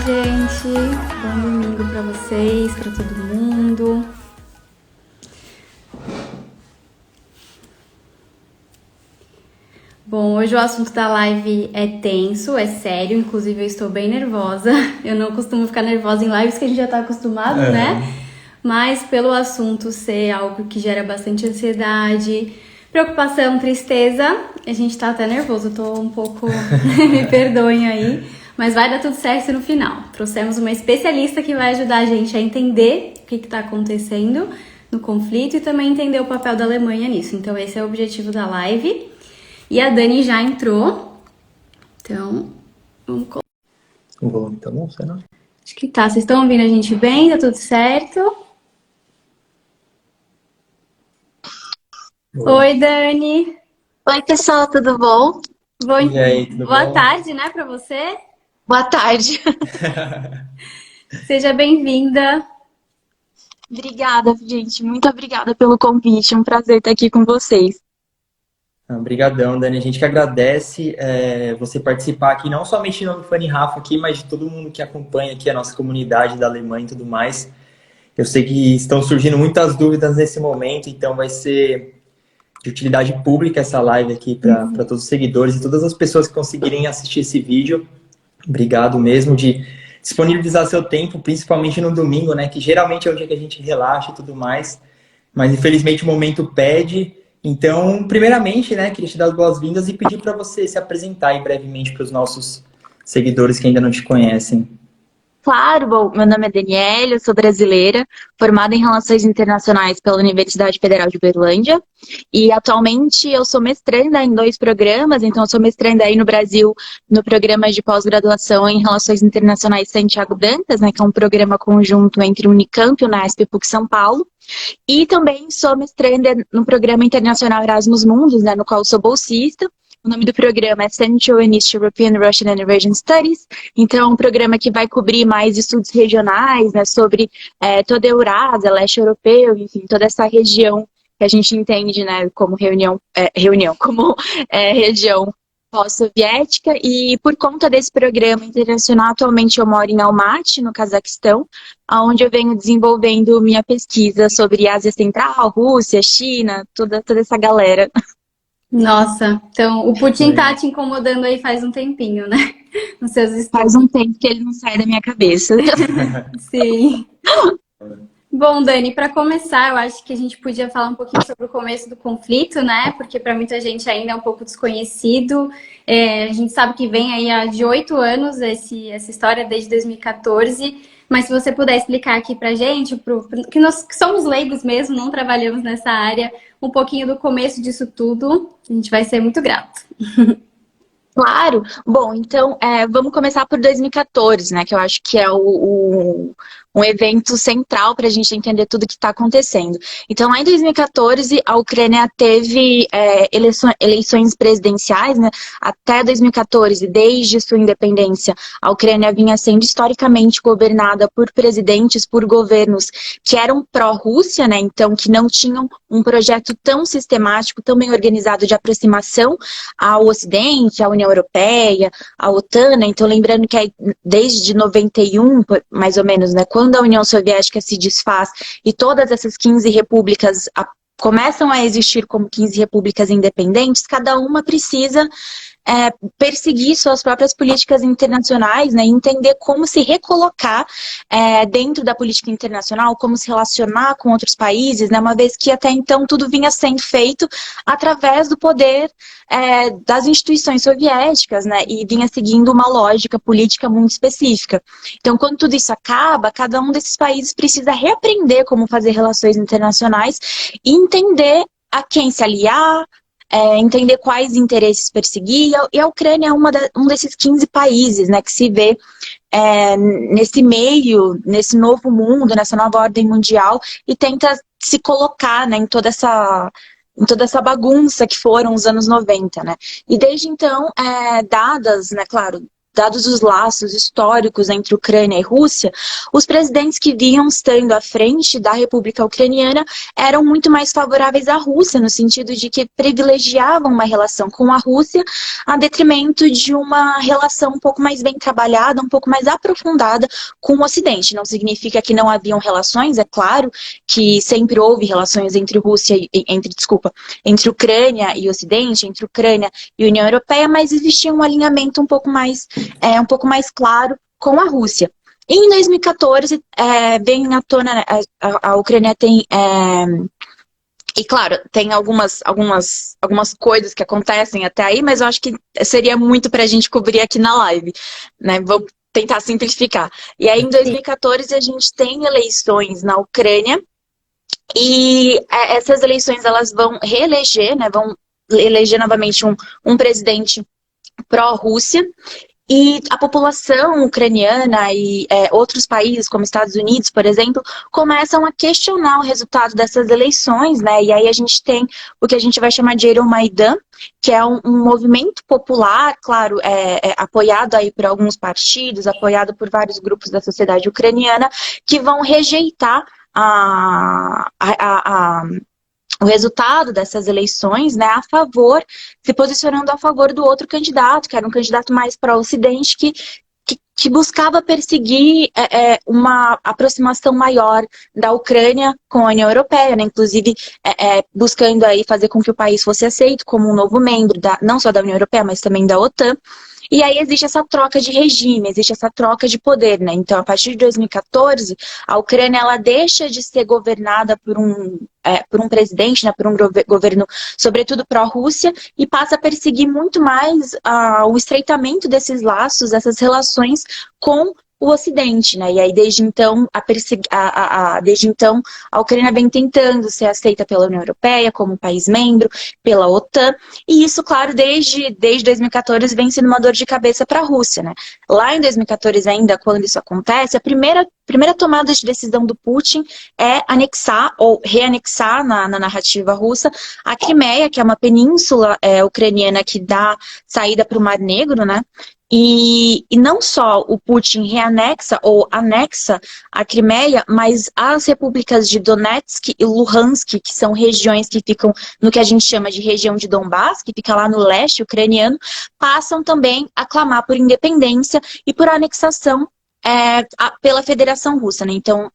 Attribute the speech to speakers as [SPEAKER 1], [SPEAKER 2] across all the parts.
[SPEAKER 1] gente! Bom domingo para vocês, para todo mundo. Bom, hoje o assunto da live é tenso, é sério, inclusive eu estou bem nervosa. Eu não costumo ficar nervosa em lives que a gente já tá acostumado, né? Mas pelo assunto ser algo que gera bastante ansiedade, preocupação, tristeza, a gente tá até nervoso, eu tô um pouco... me perdoem aí, mas vai dar tudo certo no final. Trouxemos uma especialista que vai ajudar a gente a entender o que tá acontecendo no conflito e também entender o papel da Alemanha nisso. Então esse é o objetivo da live. E a Dani já entrou, então vamos colocar.
[SPEAKER 2] O volume tá bom, será?
[SPEAKER 1] Acho que tá. Vocês estão ouvindo a gente bem? Tá tudo certo? Oi, Dani.
[SPEAKER 3] Oi, pessoal, tudo bom?
[SPEAKER 2] E aí, tudo
[SPEAKER 1] Boa
[SPEAKER 2] bom?
[SPEAKER 1] tarde, né, pra você?
[SPEAKER 3] Boa tarde.
[SPEAKER 1] Seja bem-vinda.
[SPEAKER 3] Obrigada, gente. Muito obrigada pelo convite. É um prazer estar aqui com vocês.
[SPEAKER 2] Obrigadão, Dani. A gente que agradece você participar aqui, não somente em nome do Fanny e Rafa aqui, mas de todo mundo que acompanha aqui a nossa comunidade da Alemanha e tudo mais. Eu sei que estão surgindo muitas dúvidas nesse momento, então vai ser de utilidade pública essa live aqui para todos os seguidores e todas as pessoas que conseguirem assistir esse vídeo. Obrigado mesmo de disponibilizar seu tempo, principalmente no domingo, né? Que geralmente é o dia que a gente relaxa e tudo mais. Mas infelizmente o momento pede. Então, primeiramente, né, queria te dar as boas-vindas e pedir para você se apresentar aí brevemente para os nossos seguidores que ainda não te conhecem.
[SPEAKER 3] Claro, bom, meu nome é Daniela, eu sou brasileira, formada em Relações Internacionais pela Universidade Federal de Uberlândia e atualmente eu sou mestranda em 2 programas, então eu sou mestranda aí no Brasil no programa de pós-graduação em Relações Internacionais Santiago Dantas, né, que é um programa conjunto entre o Unicamp e o Unesp e PUC São Paulo, e também sou mestranda no programa internacional Erasmus Mundus, né, no qual eu sou bolsista. O nome do programa é Central and East European Russian and Eurasian Studies. Então, é um programa que vai cobrir mais estudos regionais, né, sobre toda a Eurásia, leste europeu, enfim, toda essa região que a gente entende, né, como região pós-soviética. E por conta desse programa internacional, atualmente eu moro em Almaty, no Cazaquistão, onde eu venho desenvolvendo minha pesquisa sobre Ásia Central, Rússia, China, toda essa galera.
[SPEAKER 1] Nossa, então o Putin tá te incomodando aí faz um tempinho, né? Nos seus estudos.
[SPEAKER 3] Faz um tempo que ele não sai da minha cabeça.
[SPEAKER 1] Sim. Bom, Dani, para começar, eu acho que a gente podia falar um pouquinho sobre o começo do conflito, né? Porque para muita gente ainda é um pouco desconhecido. A gente sabe que vem aí há de 8 anos essa história, desde 2014. Mas se você puder explicar aqui pra gente, que nós que somos leigos mesmo, não trabalhamos nessa área, um pouquinho do começo disso tudo, a gente vai ser muito grato.
[SPEAKER 3] Claro. Bom, então vamos começar por 2014, né? Que eu acho que é um evento central para a gente entender tudo o que está acontecendo. Então, lá em 2014, a Ucrânia teve eleições presidenciais, né? Até 2014, desde sua independência, a Ucrânia vinha sendo historicamente governada por presidentes, por governos que eram pró-Rússia, né? Então, que não tinham um projeto tão sistemático, tão bem organizado de aproximação ao Ocidente, à União Europeia, à OTAN, né? Então, lembrando que desde 91, mais ou menos, né? Quando a União Soviética se desfaz e todas essas 15 repúblicas começam a existir como 15 repúblicas independentes, cada uma precisa perseguir suas próprias políticas internacionais, né, e entender como se recolocar dentro da política internacional, como se relacionar com outros países, né, uma vez que até então tudo vinha sendo feito através do poder das instituições soviéticas, né, e vinha seguindo uma lógica política muito específica. Então, quando tudo isso acaba, cada um desses países precisa reaprender como fazer relações internacionais e entender a quem se aliar, entender quais interesses perseguir, e a Ucrânia é um desses 15 países, né, que se vê nesse meio, nesse novo mundo, nessa nova ordem mundial, e tenta se colocar, né, em toda essa bagunça que foram os anos 90, né? E desde então, dadas, né, claro, dados os laços históricos entre Ucrânia e Rússia, os presidentes que vinham estando à frente da República Ucraniana eram muito mais favoráveis à Rússia, no sentido de que privilegiavam uma relação com a Rússia a detrimento de uma relação um pouco mais bem trabalhada, um pouco mais aprofundada com o Ocidente. Não significa que não haviam relações, é claro que sempre houve relações entre entre Ucrânia e Ocidente, entre Ucrânia e União Europeia, mas existia um alinhamento um pouco mais claro com a Rússia. Em 2014, vem à tona, né, a Ucrânia tem... E claro, tem algumas coisas que acontecem até aí, mas eu acho que seria muito para a gente cobrir aqui na live, né? Vou tentar simplificar. E aí, em 2014, a gente tem eleições na Ucrânia, e essas eleições elas vão reeleger, né? Vão eleger novamente um presidente pró-Rússia. E a população ucraniana e outros países, como Estados Unidos, por exemplo, começam a questionar o resultado dessas eleições, né? E aí a gente tem o que a gente vai chamar de Euromaidan, que é um movimento popular, claro, apoiado aí por alguns partidos, apoiado por vários grupos da sociedade ucraniana, que vão rejeitar o resultado dessas eleições, né, se posicionando a favor do outro candidato, que era um candidato mais pró-Ocidente, que buscava perseguir uma aproximação maior da Ucrânia com a União Europeia, né, inclusive buscando aí fazer com que o país fosse aceito como um novo membro, não só da União Europeia, mas também da OTAN. E aí existe essa troca de regime, existe essa troca de poder, né? Então, a partir de 2014, a Ucrânia ela deixa de ser governada por um presidente, né? Por um governo, sobretudo pró-Rússia, e passa a perseguir muito mais o estreitamento desses laços, essas relações com o Ocidente, né? E aí, desde então, a Ucrânia vem tentando ser aceita pela União Europeia como país membro, pela OTAN, e isso, claro, desde 2014 vem sendo uma dor de cabeça para a Rússia, né? Lá em 2014 ainda, quando isso acontece, a primeira tomada de decisão do Putin é anexar ou reanexar na narrativa russa a Crimeia, que é uma península ucraniana que dá saída para o Mar Negro, né? E não só o Putin reanexa ou anexa a Crimeia, mas as repúblicas de Donetsk e Luhansk, que são regiões que ficam no que a gente chama de região de Donbass, que fica lá no leste ucraniano, passam também a clamar por independência e por anexação pela Federação Russa, né? Então,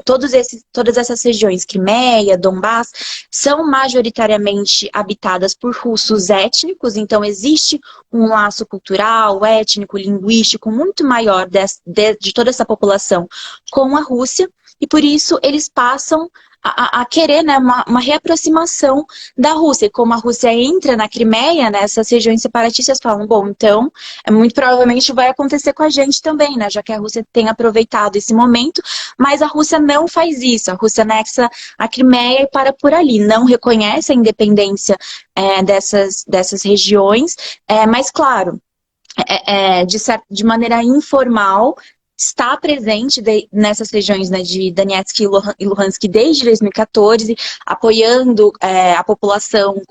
[SPEAKER 3] todas essas regiões, Crimeia, Donbass, são majoritariamente habitadas por russos étnicos, então existe um laço cultural, étnico, linguístico muito maior de toda essa população com a Rússia, e por isso eles passam a querer, né, uma reaproximação da Rússia. E como a Rússia entra na Crimeia, né, essas regiões separatistas falam, bom, então, muito provavelmente vai acontecer com a gente também, né, já que a Rússia tem aproveitado esse momento, mas a Rússia não faz isso. A Rússia anexa a Crimeia e para por ali, não reconhece a independência dessas regiões, mas, claro, de maneira informal, está presente nessas regiões, né, de Donetsk e Luhansk desde 2014, apoiando a população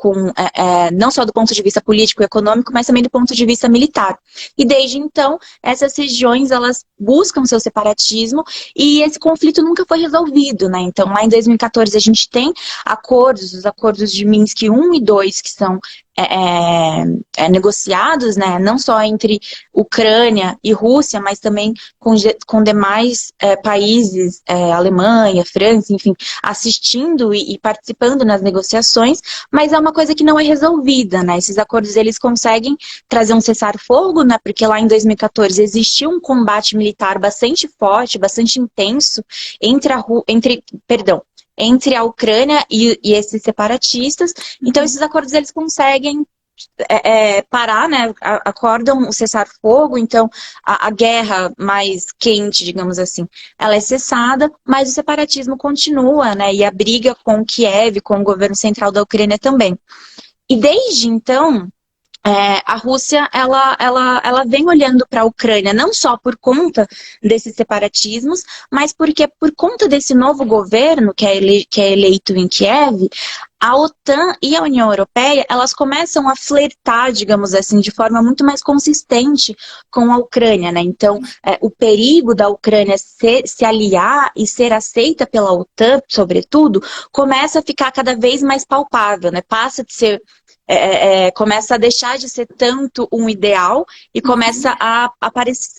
[SPEAKER 3] não só do ponto de vista político e econômico, mas também do ponto de vista militar. E desde então, essas regiões elas buscam seu separatismo e esse conflito nunca foi resolvido, né? Então, lá em 2014 a gente tem os acordos de Minsk I e II, que são negociados, né, não só entre Ucrânia e Rússia, mas também com demais países, Alemanha, França, enfim, assistindo e participando nas negociações, mas é uma coisa que não é resolvida, né? Esses acordos eles conseguem trazer um cessar-fogo, né? Porque lá em 2014 existiu um combate militar bastante forte, bastante intenso entre a Ucrânia e esses separatistas. Então, esses acordos eles conseguem parar, né? Acordam o cessar-fogo, então a guerra mais quente, digamos assim, ela é cessada, mas o separatismo continua, né? E a briga com Kiev, com o governo central da Ucrânia também. E desde então, a Rússia, ela vem olhando para a Ucrânia não só por conta desses separatismos, mas porque por conta desse novo governo que é eleito em Kiev, a OTAN e a União Europeia, elas começam a flertar, digamos assim, de forma muito mais consistente com a Ucrânia, né? Então, o perigo da Ucrânia se aliar e ser aceita pela OTAN, sobretudo, começa a ficar cada vez mais palpável, né? Passa de ser começa a deixar de ser tanto um ideal e começa a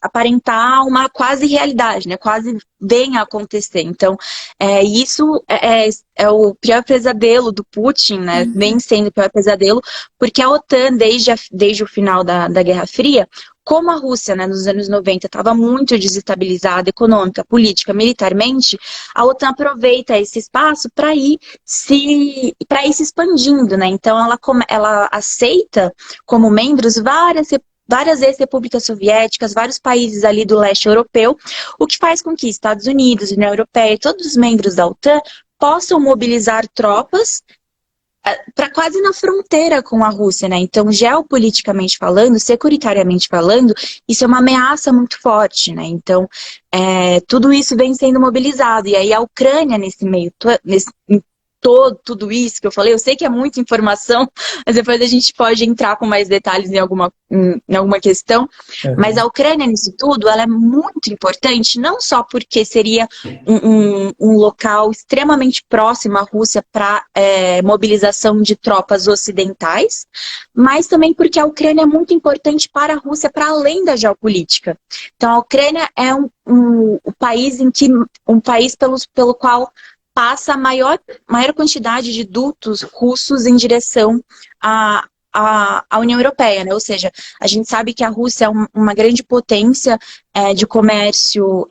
[SPEAKER 3] aparentar uma quase realidade, né? Quase vem a acontecer. Então, isso é o pior pesadelo do Putin, né? Vem sendo o pior pesadelo, porque a OTAN, desde o final da Guerra Fria, como a Rússia, né, nos anos 90, estava muito desestabilizada econômica, política, militarmente, a OTAN aproveita esse espaço para ir se expandindo, né? Então ela aceita como membros várias ex-repúblicas soviéticas, vários países ali do leste europeu, o que faz com que Estados Unidos, União Europeia e todos os membros da OTAN possam mobilizar tropas para quase na fronteira com a Rússia, né? Então, geopoliticamente falando, securitariamente falando, isso é uma ameaça muito forte, né? Então, tudo isso vem sendo mobilizado. E aí a Ucrânia, tudo isso que eu falei, eu sei que é muita informação, mas depois a gente pode entrar com mais detalhes em alguma questão. Mas a Ucrânia, nisso tudo, ela é muito importante, não só porque seria um local extremamente próximo à Rússia para mobilização de tropas ocidentais, mas também porque a Ucrânia é muito importante para a Rússia, para além da geopolítica. Então, a Ucrânia é um país pelo qual passa a maior quantidade de dutos russos em direção à União Europeia, né? Ou seja, a gente sabe que a Rússia é uma grande potência de comércio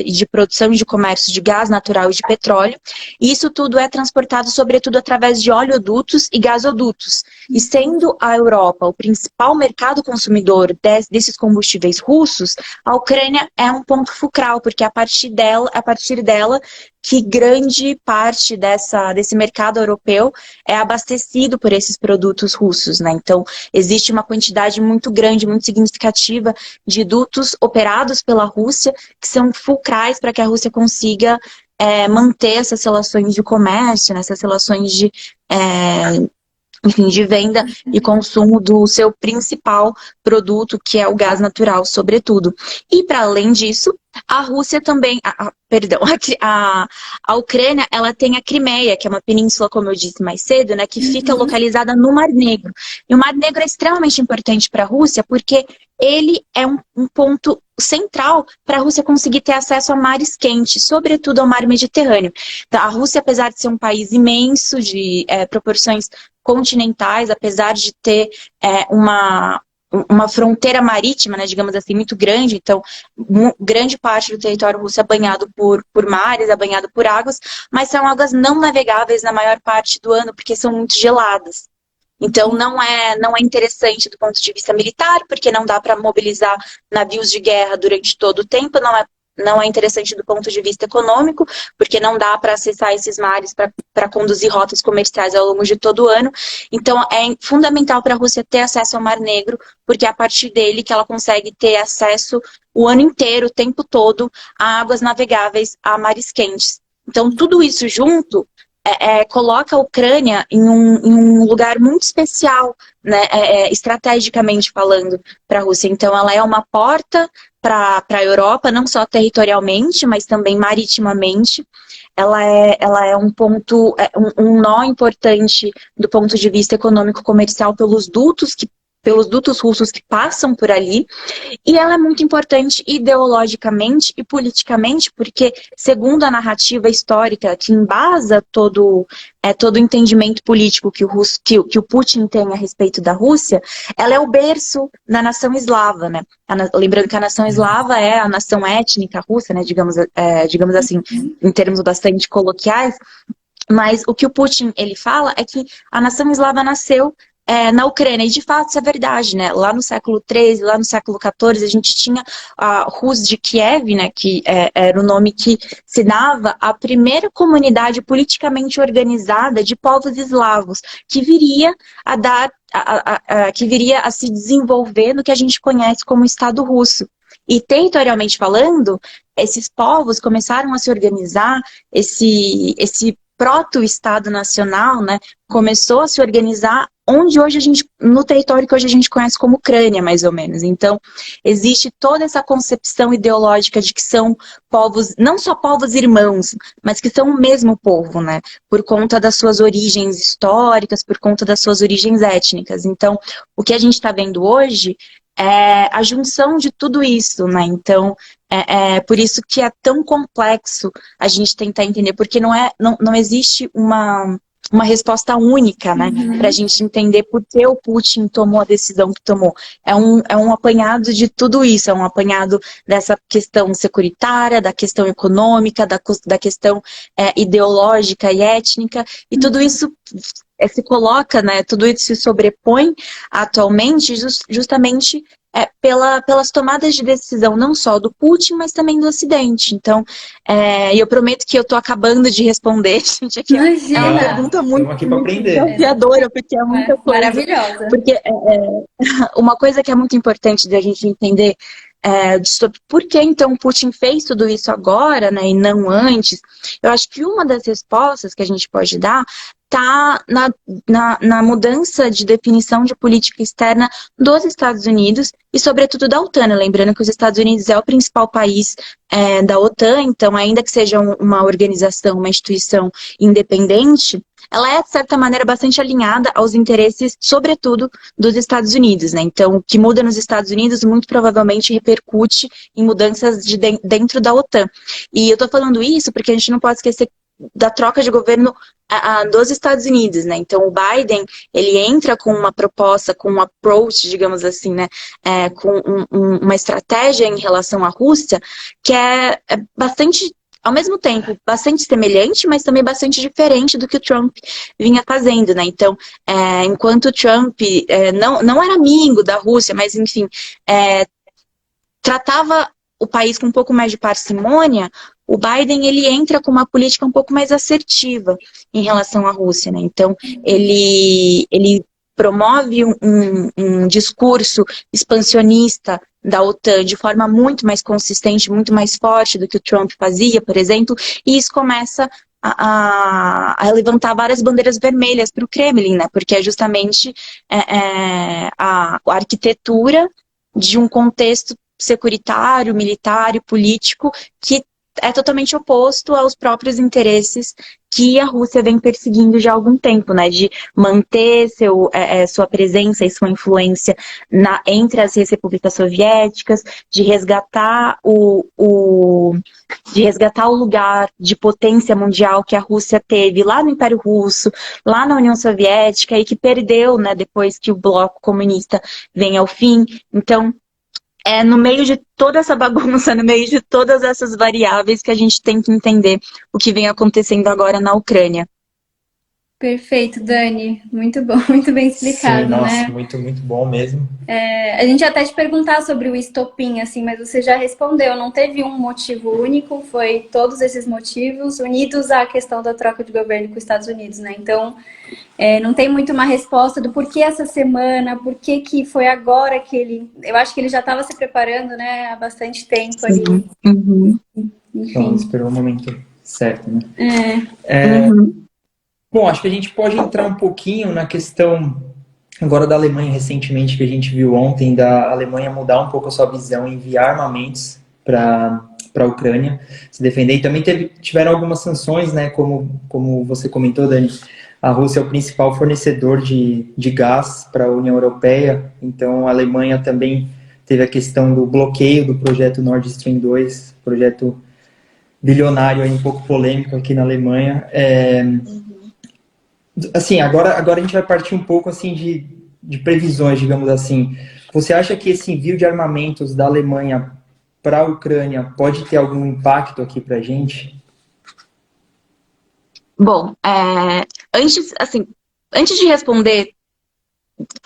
[SPEAKER 3] e de produção e de comércio de gás natural e de petróleo, e isso tudo é transportado sobretudo através de oleodutos e gasodutos. E sendo a Europa o principal mercado consumidor desses combustíveis russos, a Ucrânia é um ponto fulcral, porque é a partir dela que grande parte desse mercado europeu é abastecido por esses produtos russos, né? Então, existe uma quantidade muito grande, muito significativa de dutos operados pela Rússia, que são fulcrais para que a Rússia consiga manter essas relações de comércio, né? Essas relações de venda e consumo do seu principal produto, que é o gás natural, sobretudo. E, para além disso, a Rússia também, a Ucrânia, ela tem a Crimeia, que é uma península, como eu disse mais cedo, né, que fica localizada no Mar Negro. E o Mar Negro é extremamente importante para a Rússia, porque ele é um ponto central para a Rússia conseguir ter acesso a mares quentes, sobretudo ao mar Mediterrâneo. Então, a Rússia, apesar de ser um país imenso, de proporções continentais, apesar de ter uma fronteira marítima, né, digamos assim, muito grande, então grande parte do território russo é banhado por mares, é banhado por águas, mas são águas não navegáveis na maior parte do ano, porque são muito geladas. Então não é interessante do ponto de vista militar, porque não dá para mobilizar navios de guerra durante todo o tempo, não é interessante do ponto de vista econômico, porque não dá para acessar esses mares para conduzir rotas comerciais ao longo de todo o ano. Então, é fundamental para a Rússia ter acesso ao Mar Negro, porque é a partir dele que ela consegue ter acesso o ano inteiro, o tempo todo, a águas navegáveis, a mares quentes. Então, tudo isso junto coloca a Ucrânia em um lugar muito especial, né, estrategicamente falando, para a Rússia. Então, ela é uma porta para a Europa, não só territorialmente, mas também maritimamente. Ela é um ponto, um nó importante do ponto de vista econômico-comercial pelos dutos russos que passam por ali, e ela é muito importante ideologicamente e politicamente, porque, segundo a narrativa histórica que embasa todo o entendimento político que o Putin tem a respeito da Rússia, ela é o berço da nação eslava, né? Lembrando que a nação eslava é a nação étnica russa, né? Digamos assim, em termos bastante coloquiais, mas o que o Putin ele fala é que a nação eslava nasceu na Ucrânia, e de fato isso é verdade, né? Lá no século XIII, lá no século XIV, a gente tinha a Rus de Kiev, né? Que era o nome que se dava à primeira comunidade politicamente organizada de povos eslavos, que viria a dar que viria a se desenvolver no que a gente conhece como Estado russo. E territorialmente falando, esses povos começaram a se organizar, esse proto-Estado nacional, né, começou a se organizar no território que hoje a gente conhece como Ucrânia, mais ou menos. Então, existe toda essa concepção ideológica de que são povos, não só povos irmãos, mas que são o mesmo povo, né? Por conta das suas origens históricas, por conta das suas origens étnicas. Então, o que a gente está vendo hoje é a junção de tudo isso, né? Então, é por isso que é tão complexo a gente tentar entender, porque não existe uma resposta única, né? Para a gente entender por que o Putin tomou a decisão que tomou. É um apanhado de tudo isso, é um apanhado dessa questão securitária, da questão econômica, da questão ideológica e étnica, e tudo isso se coloca, né? Tudo isso se sobrepõe atualmente justamente pelas tomadas de decisão, não só do Putin, mas também do Ocidente. Então, eu prometo que eu estou acabando de responder, gente, aqui é uma
[SPEAKER 1] Imagina!
[SPEAKER 3] pergunta
[SPEAKER 2] Estamos aqui para
[SPEAKER 3] muito
[SPEAKER 2] aprender.
[SPEAKER 3] desafiadora, porque é muita coisa.
[SPEAKER 1] Maravilhosa.
[SPEAKER 3] Porque uma coisa que é muito importante da gente entender sobre por que então Putin fez tudo isso agora, né, e não antes, eu acho que uma das respostas que a gente pode dar está na mudança de definição de política externa dos Estados Unidos e, sobretudo, da OTAN. Lembrando que os Estados Unidos é o principal país da OTAN, então, ainda que seja uma organização, uma instituição independente, ela é, de certa maneira, bastante alinhada aos interesses, sobretudo, dos Estados Unidos, né? Então, o que muda nos Estados Unidos muito provavelmente repercute em mudanças dentro da OTAN. E eu estou falando isso porque a gente não pode esquecer da troca de governo dos Estados Unidos, né? Então, o Biden, ele entra com uma proposta, com um approach, digamos assim, né? Com uma estratégia em relação à Rússia que é bastante, ao mesmo tempo, bastante semelhante, mas também bastante diferente do que o Trump vinha fazendo, né? Então, enquanto o Trump não era amigo da Rússia, mas, enfim, tratava o país com um pouco mais de parcimônia, o Biden, ele entra com uma política um pouco mais assertiva em relação à Rússia, né? Então, ele promove um discurso expansionista da OTAN de forma muito mais consistente, muito mais forte do que o Trump fazia, por exemplo, e isso começa a levantar várias bandeiras vermelhas para o Kremlin, né? Porque é justamente a arquitetura de um contexto securitário, militar e político que é totalmente oposto aos próprios interesses que a Rússia vem perseguindo já há algum tempo, né? De manter sua presença e sua influência entre as repúblicas soviéticas, de resgatar de resgatar o lugar de potência mundial que a Rússia teve lá no Império Russo, lá na União Soviética, e que perdeu, né, depois que o bloco comunista vem ao fim. Então, no meio de toda essa bagunça, no meio de todas essas variáveis que a gente tem que entender o que vem acontecendo agora na Ucrânia.
[SPEAKER 1] Perfeito, Dani. Muito bom, muito bem explicado,
[SPEAKER 2] Sim, nossa,
[SPEAKER 1] né?
[SPEAKER 2] muito bom mesmo.
[SPEAKER 1] A gente ia até te perguntar sobre o estopim, assim, mas você já respondeu. Não teve um motivo único, foi todos esses motivos unidos à questão da troca de governo com os Estados Unidos, né? Então, não tem muito uma resposta do porquê essa semana, por que foi agora que ele... Eu acho que ele já estava se preparando, né, há bastante tempo ali.
[SPEAKER 3] Uhum.
[SPEAKER 2] Então, esperou o momento certo, né?
[SPEAKER 3] Uhum.
[SPEAKER 2] Bom, acho que a gente pode entrar um pouquinho na questão agora da Alemanha, recentemente, que a gente viu ontem, da Alemanha mudar um pouco a sua visão, enviar armamentos para a Ucrânia se defender. E também tiveram algumas sanções, né? Como você comentou, Dani, a Rússia é o principal fornecedor de gás para a União Europeia, então a Alemanha também teve a questão do bloqueio do projeto Nord Stream 2, projeto bilionário aí, um pouco polêmico aqui na Alemanha. Assim, agora a gente vai partir um pouco assim de previsões, digamos assim. Você acha que esse envio de armamentos da Alemanha para a Ucrânia pode ter algum impacto aqui para a gente?
[SPEAKER 3] Bom, antes de responder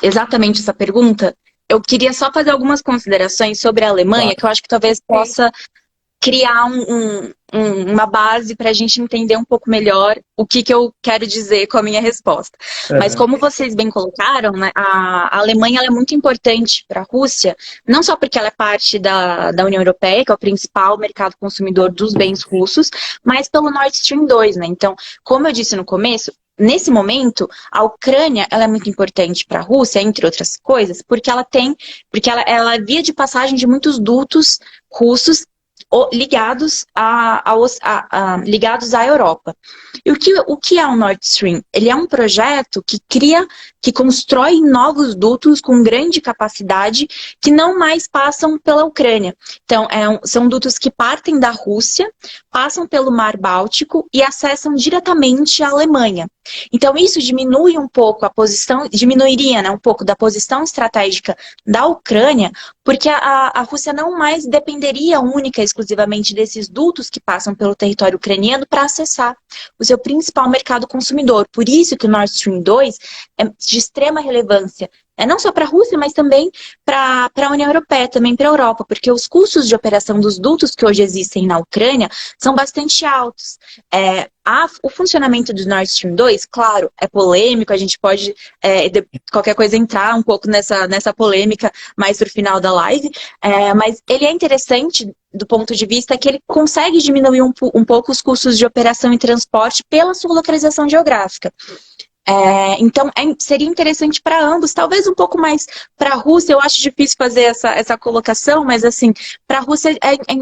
[SPEAKER 3] exatamente essa pergunta, eu queria só fazer algumas considerações sobre a Alemanha,
[SPEAKER 2] Claro.
[SPEAKER 3] que eu acho que talvez possa criar uma base para a gente entender um pouco melhor o que eu quero dizer com a minha resposta. Mas como vocês bem colocaram, né, a Alemanha ela é muito importante para a Rússia, não só porque ela é parte da União Europeia, que é o principal mercado consumidor dos bens russos, mas pelo Nord Stream 2, né? Então, como eu disse no começo, nesse momento, a Ucrânia ela é muito importante para a Rússia, entre outras coisas, porque ela é via de passagem de muitos dutos russos ligados ligados à Europa. E o que é o Nord Stream? Ele é um projeto que constrói novos dutos com grande capacidade que não mais passam pela Ucrânia. Então, são dutos que partem da Rússia, passam pelo Mar Báltico e acessam diretamente a Alemanha. Então, isso diminui um pouco diminuiria, né, um pouco da posição estratégica da Ucrânia, porque a Rússia não mais dependeria única e exclusivamente desses dutos que passam pelo território ucraniano para acessar o seu principal mercado consumidor. Por isso que o Nord Stream 2 é de extrema relevância, não só para a Rússia, mas também para a União Europeia, também para a Europa, porque os custos de operação dos dutos que hoje existem na Ucrânia são bastante altos. O funcionamento do Nord Stream 2, claro, é polêmico, a gente pode, qualquer coisa, entrar um pouco nessa polêmica mais para o final da live, mas ele é interessante do ponto de vista que ele consegue diminuir um pouco os custos de operação e transporte pela sua localização geográfica. Então, seria interessante para ambos, talvez um pouco mais para a Rússia. Eu acho difícil fazer essa colocação, mas assim, para a Rússia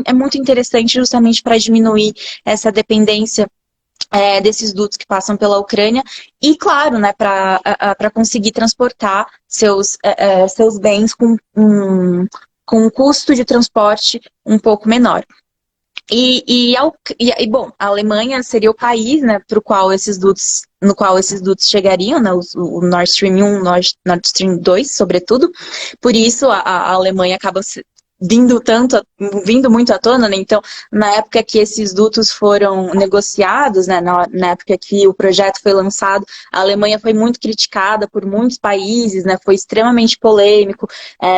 [SPEAKER 3] é muito interessante justamente para diminuir essa dependência desses dutos que passam pela Ucrânia e, claro, né, para conseguir transportar seus bens com um custo de transporte um pouco menor. Bom, a Alemanha seria o país, né, no qual esses dutos chegariam, né, o Nord Stream 1, Nord Stream 2, sobretudo. Por isso, a Alemanha acaba vindo muito à tona, né? Então, na época que esses dutos foram negociados, né, na época que o projeto foi lançado, a Alemanha foi muito criticada por muitos países, né? Foi extremamente polêmico,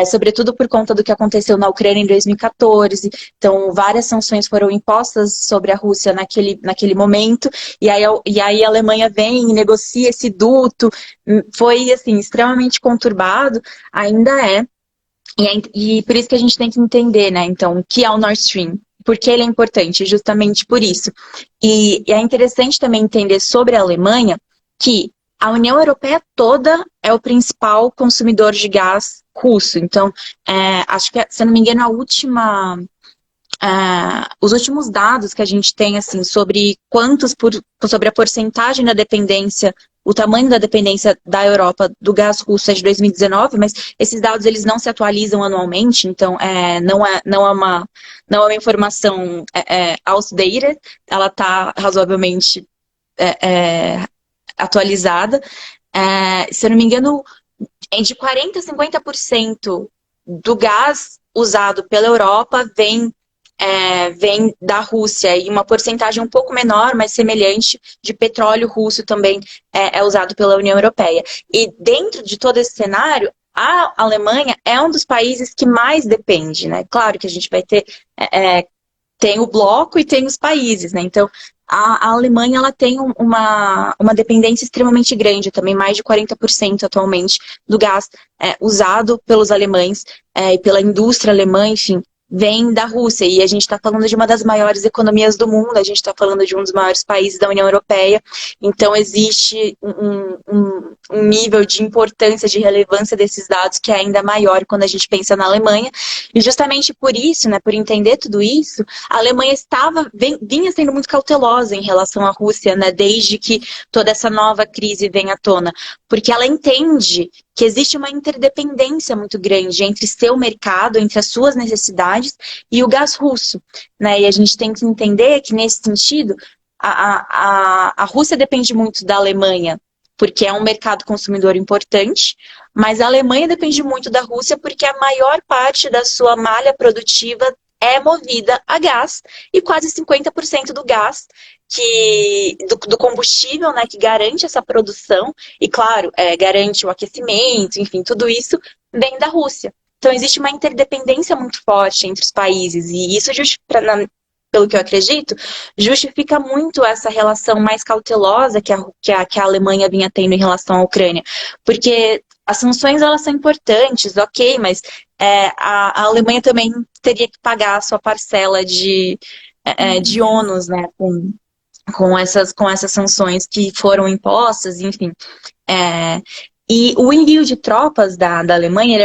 [SPEAKER 3] sobretudo por conta do que aconteceu na Ucrânia em 2014. Então, várias sanções foram impostas sobre a Rússia naquele momento, e aí a Alemanha vem e negocia esse duto. Foi, assim, extremamente conturbado, ainda é. E por isso que a gente tem que entender, né, então, o que é o Nord Stream, porque ele é importante, justamente por isso. E é interessante também entender sobre a Alemanha que a União Europeia toda é o principal consumidor de gás russo. Então, acho que, se eu não me engano, os últimos dados que a gente tem, assim, sobre a porcentagem da dependência, o tamanho da dependência da Europa do gás russo é de 2019, mas esses dados eles não se atualizam anualmente, então não é uma informação outdated, ela está razoavelmente atualizada. Se eu não me engano, de 40% a 50% do gás usado pela Europa vem da Rússia, e uma porcentagem um pouco menor, mas semelhante, de petróleo russo também é usado pela União Europeia. E dentro de todo esse cenário, a Alemanha é um dos países que mais depende, né? Claro que a gente vai ter, tem o bloco e tem os países, né? Então, a Alemanha ela tem uma dependência extremamente grande, também mais de 40% atualmente do gás usado pelos alemães e pela indústria alemã, enfim, vem da Rússia, e a gente está falando de uma das maiores economias do mundo, a gente está falando de um dos maiores países da União Europeia, então existe um nível de importância, de relevância desses dados que é ainda maior quando a gente pensa na Alemanha, e justamente por isso, né, por entender tudo isso, a Alemanha vinha sendo muito cautelosa em relação à Rússia, né, desde que toda essa nova crise vem à tona, porque ela entende que existe uma interdependência muito grande entre seu mercado, entre as suas necessidades e o gás russo, né? E a gente tem que entender que, nesse sentido, a Rússia depende muito da Alemanha, porque é um mercado consumidor importante, mas a Alemanha depende muito da Rússia porque a maior parte da sua malha produtiva é movida a gás, e quase 50% do gás do combustível, né, que garante essa produção, e claro, garante o aquecimento, enfim, tudo isso vem da Rússia. Então existe uma interdependência muito forte entre os países, e isso pelo que eu acredito, justifica muito essa relação mais cautelosa que a Alemanha vinha tendo em relação à Ucrânia. Porque as sanções, elas são importantes, ok, mas a Alemanha também teria que pagar a sua parcela de ônus, né, com essas sanções que foram impostas, enfim. E o envio de tropas da Alemanha,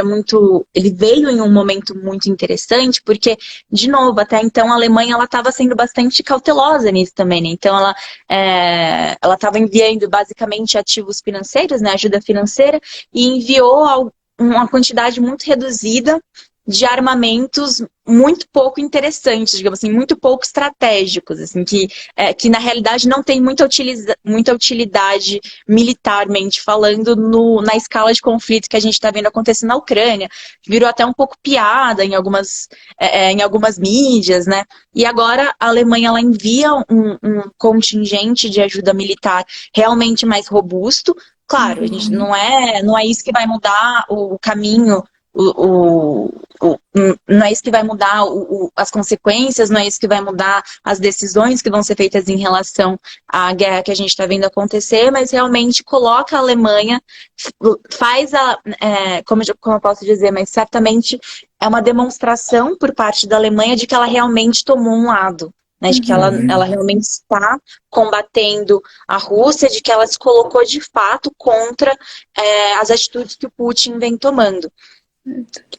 [SPEAKER 3] ele veio em um momento muito interessante, porque, de novo, até então a Alemanha estava sendo bastante cautelosa nisso também, né? Então ela estava enviando basicamente ativos financeiros, né, ajuda financeira, e enviou uma quantidade muito reduzida de armamentos muito pouco interessantes, digamos assim, muito pouco estratégicos, assim, que na realidade não tem muita utilidade militarmente falando na escala de conflito que a gente está vendo acontecer na Ucrânia. Virou até um pouco piada em algumas mídias, né? E agora a Alemanha ela envia um contingente de ajuda militar realmente mais robusto. Claro, a gente não é isso que vai mudar o caminho, não é isso que vai mudar as consequências, não é isso que vai mudar as decisões que vão ser feitas em relação à guerra que a gente está vendo acontecer, mas realmente coloca a Alemanha, faz como eu posso dizer, mas certamente é uma demonstração por parte da Alemanha de que ela realmente tomou um lado, né, de que ela realmente está combatendo a Rússia, de que ela se colocou de fato contra as atitudes que o Putin vem tomando.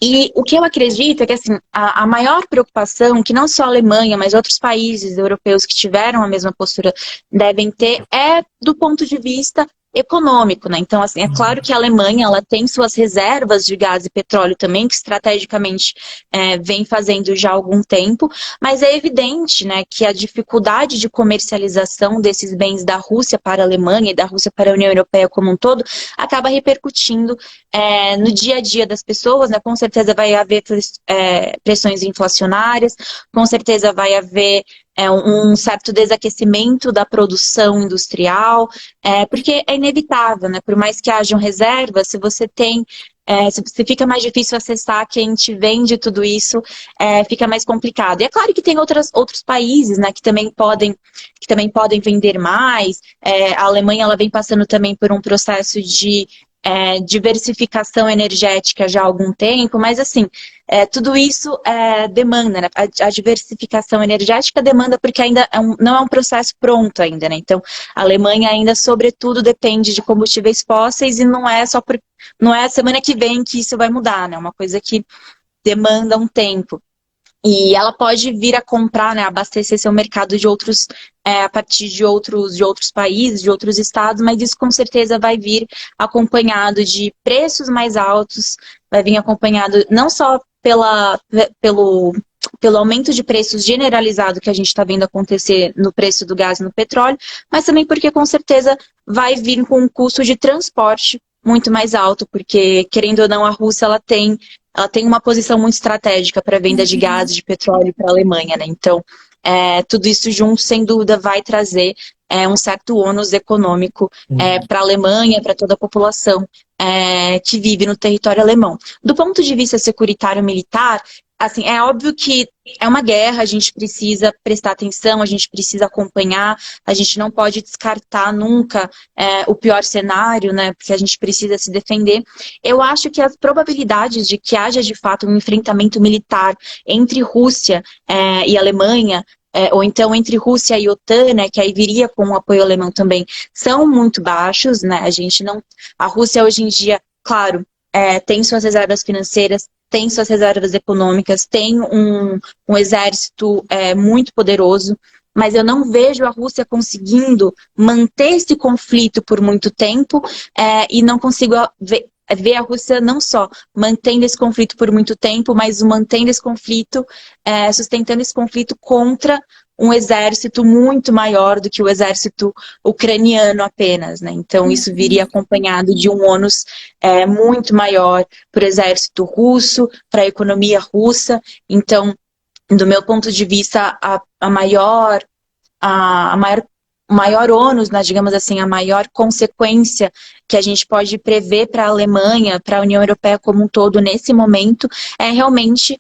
[SPEAKER 3] E o que eu acredito é que assim, a maior preocupação que não só a Alemanha, mas outros países europeus que tiveram a mesma postura devem ter é do ponto de vista econômico, né? Então, assim, é claro que a Alemanha ela tem suas reservas de gás e petróleo também, que estrategicamente vem fazendo já há algum tempo, mas é evidente, né, que a dificuldade de comercialização desses bens da Rússia para a Alemanha e da Rússia para a União Europeia como um todo acaba repercutindo no dia a dia das pessoas, né? Com certeza vai haver pressões inflacionárias, com certeza vai haver um certo desaquecimento da produção industrial, porque é inevitável, né? Por mais que hajam reservas, se você tem, se fica mais difícil acessar quem te vende tudo isso, fica mais complicado. E é claro que tem outros países, né, que também podem vender mais. A Alemanha ela vem passando também por um processo de diversificação energética já há algum tempo, mas assim, tudo isso demanda, né? A diversificação energética demanda porque ainda não é um processo pronto ainda, né? Então, a Alemanha ainda, sobretudo, depende de combustíveis fósseis e não é a semana que vem que isso vai mudar, né? É uma coisa que demanda um tempo. E ela pode vir a comprar, né, abastecer seu mercado de outros, a partir de outros países, de outros estados, mas isso com certeza vai vir acompanhado de preços mais altos, vai vir acompanhado não só pelo aumento de preços generalizado que a gente está vendo acontecer no preço do gás e no petróleo, mas também porque com certeza vai vir com um custo de transporte muito mais alto, porque, querendo ou não, a Rússia ela tem uma posição muito estratégica para a venda de gás e de petróleo para a Alemanha, né? Então, tudo isso junto, sem dúvida, vai trazer um certo ônus econômico para a Alemanha, para toda a população que vive no território alemão. Do ponto de vista securitário militar, assim, é óbvio que é uma guerra, a gente precisa prestar atenção, a gente precisa acompanhar, a gente não pode descartar nunca o pior cenário, né? Porque a gente precisa se defender. Eu acho que as probabilidades de que haja de fato um enfrentamento militar entre Rússia e Alemanha, ou então entre Rússia e OTAN, né, que aí viria com o apoio alemão também, são muito baixos, né? A Rússia hoje em dia, claro, tem suas reservas financeiras, tem suas reservas econômicas, tem um exército muito poderoso, mas eu não vejo a Rússia conseguindo manter esse conflito por muito tempo e não consigo ver a Rússia não só mantendo esse conflito por muito tempo, mas mantendo esse conflito, sustentando esse conflito contra um exército muito maior do que o exército ucraniano apenas, né? Então isso viria acompanhado de um ônus muito maior para o exército russo, para a economia russa. Então, do meu ponto de vista, a maior maior ônus, né, digamos assim, a maior consequência que a gente pode prever para a Alemanha, para a União Europeia como um todo nesse momento, é realmente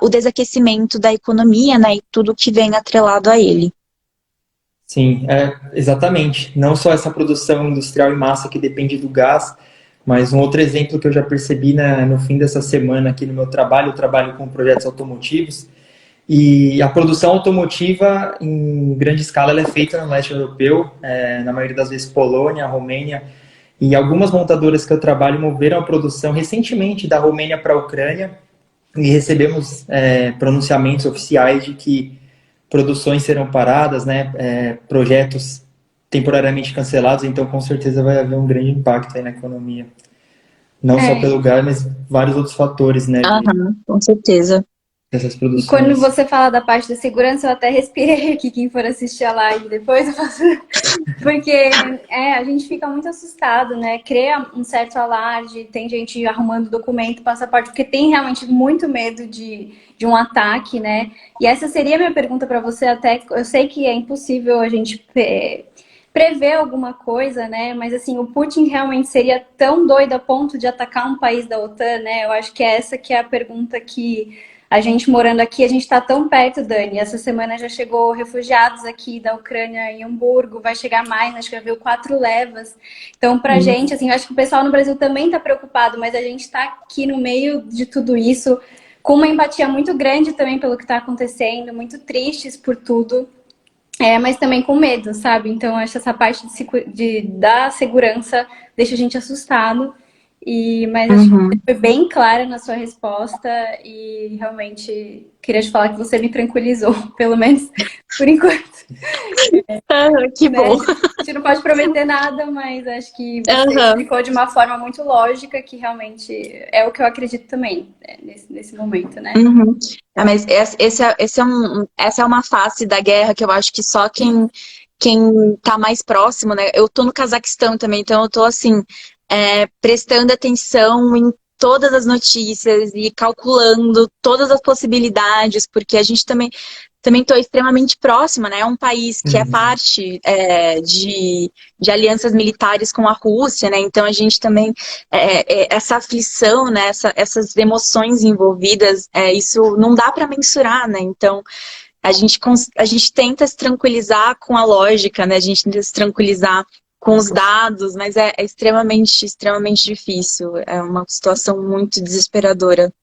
[SPEAKER 3] o desaquecimento da economia, né, e tudo que vem atrelado a ele.
[SPEAKER 2] Sim, exatamente. Não só essa produção industrial em massa que depende do gás, mas um outro exemplo que eu já percebi no fim dessa semana aqui no meu trabalho, eu trabalho com projetos automotivos, e a produção automotiva em grande escala ela é feita no leste europeu, na maioria das vezes Polônia, Romênia, e algumas montadoras que eu trabalho moveram a produção recentemente da Romênia para a Ucrânia, e recebemos pronunciamentos oficiais de que produções serão paradas, né, projetos temporariamente cancelados, então com certeza vai haver um grande impacto aí na economia. Não só pelo gás, mas vários outros fatores, né,
[SPEAKER 3] Com certeza.
[SPEAKER 2] dessas
[SPEAKER 1] E
[SPEAKER 2] produções.
[SPEAKER 1] quando você fala da parte da segurança, eu até respirei aqui, quem for assistir a live depois, eu faço... porque a gente fica muito assustado, né? Cria um certo alarde, tem gente arrumando documento, passaporte, porque tem realmente muito medo de um ataque, né? E essa seria a minha pergunta para você, até eu sei que é impossível a gente prever alguma coisa, né? Mas assim, o Putin realmente seria tão doido a ponto de atacar um país da OTAN, né? Eu acho que essa que é a pergunta que a gente morando aqui, a gente está tão perto, Dani. Essa semana já chegou refugiados aqui da Ucrânia em Hamburgo, vai chegar mais, acho que já veio 4 levas. Então, pra gente, assim, eu acho que o pessoal no Brasil também está preocupado, mas a gente está aqui no meio de tudo isso, com uma empatia muito grande também pelo que está acontecendo, muito tristes por tudo. Mas também com medo, sabe? Então, acho que essa parte da segurança deixa a gente assustado. Mas acho que você foi bem clara na sua resposta e realmente queria te falar que você me tranquilizou, pelo menos por enquanto.
[SPEAKER 3] Que bom.
[SPEAKER 1] A gente não pode prometer nada, mas acho que você explicou de uma forma muito lógica, que realmente é o que eu acredito também, nesse momento, né?
[SPEAKER 3] Mas essa é uma face da guerra que eu acho que só quem tá mais próximo, né? Eu tô no Cazaquistão também, então eu tô assim, prestando atenção em todas as notícias e calculando todas as possibilidades, porque a gente também estou extremamente próxima, né? É um país que é parte de alianças militares com a Rússia, né? Então a gente também, essa aflição, né? Essas emoções envolvidas, isso não dá para mensurar, né? Então a gente tenta se tranquilizar com a lógica, né? A gente tenta se tranquilizar com os dados, mas é extremamente, extremamente difícil. É uma situação muito desesperadora.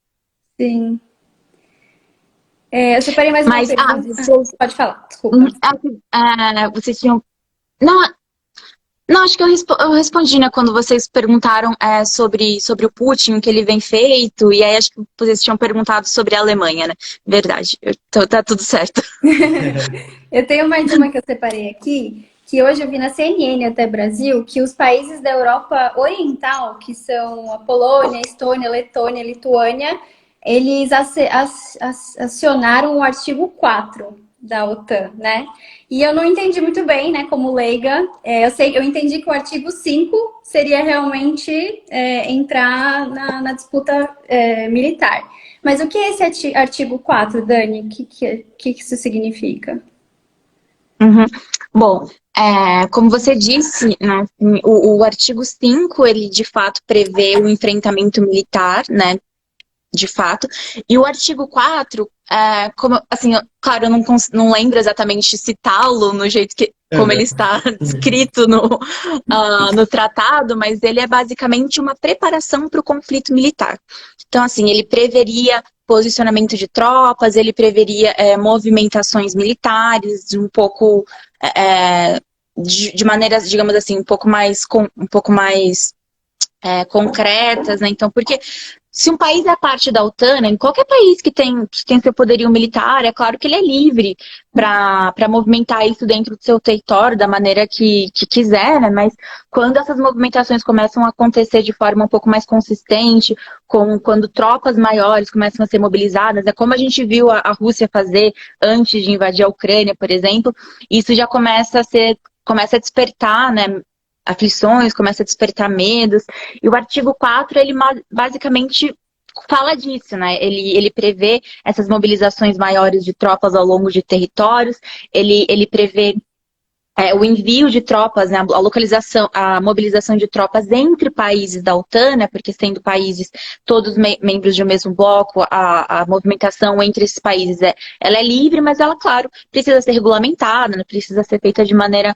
[SPEAKER 1] Sim. Eu separei mais uma pergunta. Pode falar, desculpa.
[SPEAKER 3] Vocês tinham... Não, acho que eu respondi, né, quando vocês perguntaram sobre o Putin, o que ele vem feito, e aí acho que vocês tinham perguntado sobre a Alemanha, né? Verdade, então tá tudo certo.
[SPEAKER 1] Eu tenho mais uma que eu separei aqui, que hoje eu vi na CNN até Brasil, que os países da Europa Oriental, que são a Polônia, Estônia, Letônia, Lituânia, eles acionaram o artigo 4 da OTAN, né? E eu não entendi muito bem, né, como leiga. Eu entendi que o artigo 5 seria realmente entrar na disputa militar. Mas o que é esse artigo 4, Dani? O que isso significa?
[SPEAKER 3] Bom, como você disse, né, o artigo 5, ele de fato prevê o enfrentamento militar, né, de fato, e o artigo 4, como, assim, claro, eu não lembro exatamente citá-lo no jeito como ele está descrito no tratado, mas ele é basicamente uma preparação para o conflito militar. Então, assim, ele preveria posicionamento de tropas, ele preveria movimentações militares, um pouco de maneiras, digamos assim, um pouco mais concretas, né? Então, porque se um país é parte da OTAN, né, em qualquer país que tem seu poderio militar, é claro que ele é livre para movimentar isso dentro do seu território da maneira que quiser, né? Mas quando essas movimentações começam a acontecer de forma um pouco mais consistente, quando tropas maiores começam a ser mobilizadas, é como a gente viu a Rússia fazer antes de invadir a Ucrânia, por exemplo, isso já começa a despertar, né, aflições, começa a despertar medos. E o artigo 4, ele basicamente fala disso, né? Ele prevê essas mobilizações maiores de tropas ao longo de territórios, ele prevê o envio de tropas, né, a localização, a mobilização de tropas entre países da OTAN, né, porque sendo países todos membros de um mesmo bloco, a movimentação entre esses países ela é livre, mas ela, claro, precisa ser regulamentada, né, precisa ser feita de maneira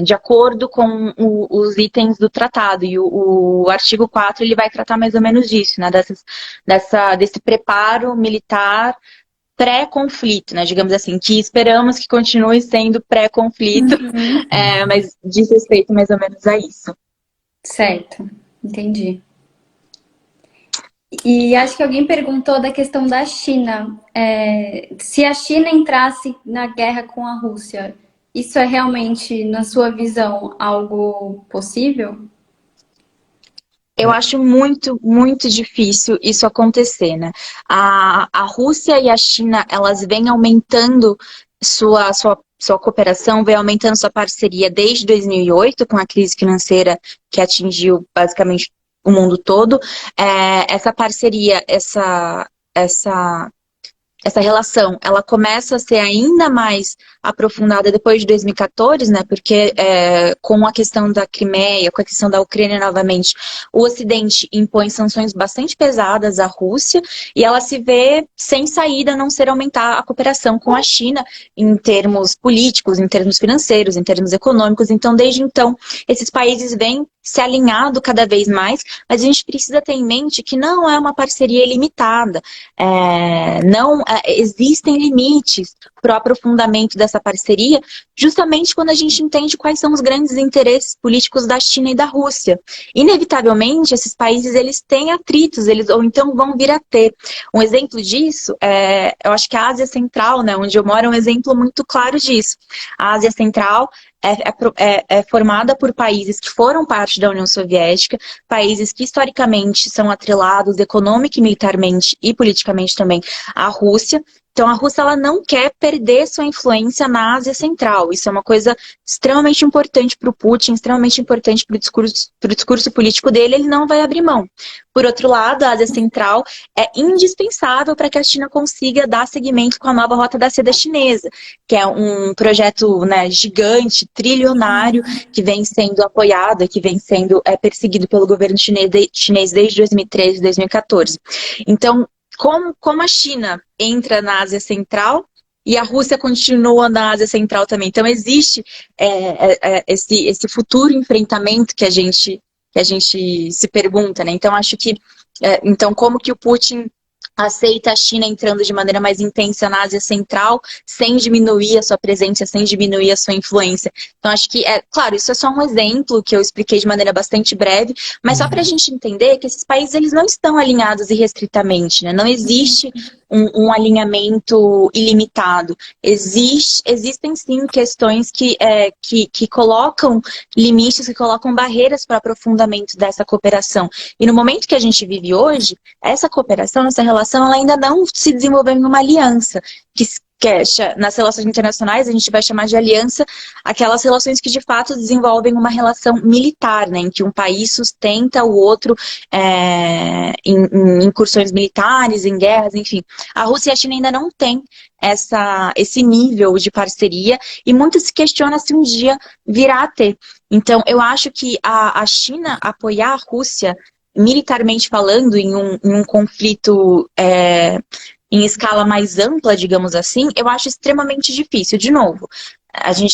[SPEAKER 3] de acordo com os itens do tratado. E o artigo 4 ele vai tratar mais ou menos disso, né, desse preparo militar pré-conflito, né, digamos assim, que esperamos que continue sendo pré-conflito,
[SPEAKER 1] Uhum.
[SPEAKER 3] mas diz respeito mais ou menos a isso.
[SPEAKER 1] Certo, entendi. E acho que alguém perguntou da questão da China. Se a China entrasse na guerra com a Rússia, isso é realmente, na sua visão, algo possível?
[SPEAKER 3] Eu acho muito, muito difícil isso acontecer, né? A Rússia e a China, elas vêm aumentando sua cooperação, vem aumentando sua parceria desde 2008, com a crise financeira que atingiu basicamente o mundo todo. Essa parceria, essa relação, ela começa a ser ainda mais aprofundada depois de 2014, né? Porque com a questão da Crimeia, com a questão da Ucrânia novamente, o Ocidente impõe sanções bastante pesadas à Rússia e ela se vê sem saída a não ser aumentar a cooperação com a China em termos políticos, em termos financeiros, em termos econômicos. Então, desde então, esses países vêm se alinhado cada vez mais, mas a gente precisa ter em mente que não é uma parceria ilimitada. Não existem limites para o aprofundamento dessa parceria, justamente quando a gente entende quais são os grandes interesses políticos da China e da Rússia. Inevitavelmente, esses países eles têm atritos, ou então vão vir a ter. Um exemplo disso, eu acho que a Ásia Central, né, onde eu moro, é um exemplo muito claro disso. A Ásia Central é formada por países que foram parte da União Soviética, países que historicamente são atrelados econômica e militarmente e politicamente também à Rússia. Então a Rússia ela não quer perder sua influência na Ásia Central. Isso é uma coisa extremamente importante para o Putin, extremamente importante para o discurso político dele, ele não vai abrir mão. Por outro lado, a Ásia Central é indispensável para que a China consiga dar seguimento com a nova Rota da Seda chinesa, que é um projeto, né, gigante, trilionário, que vem sendo apoiado, que vem sendo perseguido pelo governo chinês desde 2013, 2014. Então, como a China entra na Ásia Central e a Rússia continua na Ásia Central também. Então, existe esse futuro enfrentamento que a gente se pergunta, né? Então, acho que então, como que o Putin aceita a China entrando de maneira mais intensa na Ásia Central, sem diminuir a sua presença, sem diminuir a sua influência. Então, acho que, claro, isso é só um exemplo que eu expliquei de maneira bastante breve, mas só para a gente entender que esses países eles não estão alinhados irrestritamente, né? Não existe um alinhamento ilimitado. Existem, sim, questões que colocam limites, que colocam barreiras para o aprofundamento dessa cooperação. E no momento que a gente vive hoje, essa cooperação, essa relação, ela ainda não se desenvolveu em uma aliança, nas relações internacionais a gente vai chamar de aliança aquelas relações que de fato desenvolvem uma relação militar, né, em que um país sustenta o outro em incursões militares, em guerras, enfim. A Rússia e a China ainda não têm esse nível de parceria e muito se questiona se um dia virá a ter. Então, eu acho que a China apoiar a Rússia militarmente falando, em um conflito em escala mais ampla, digamos assim, eu acho extremamente difícil. De novo,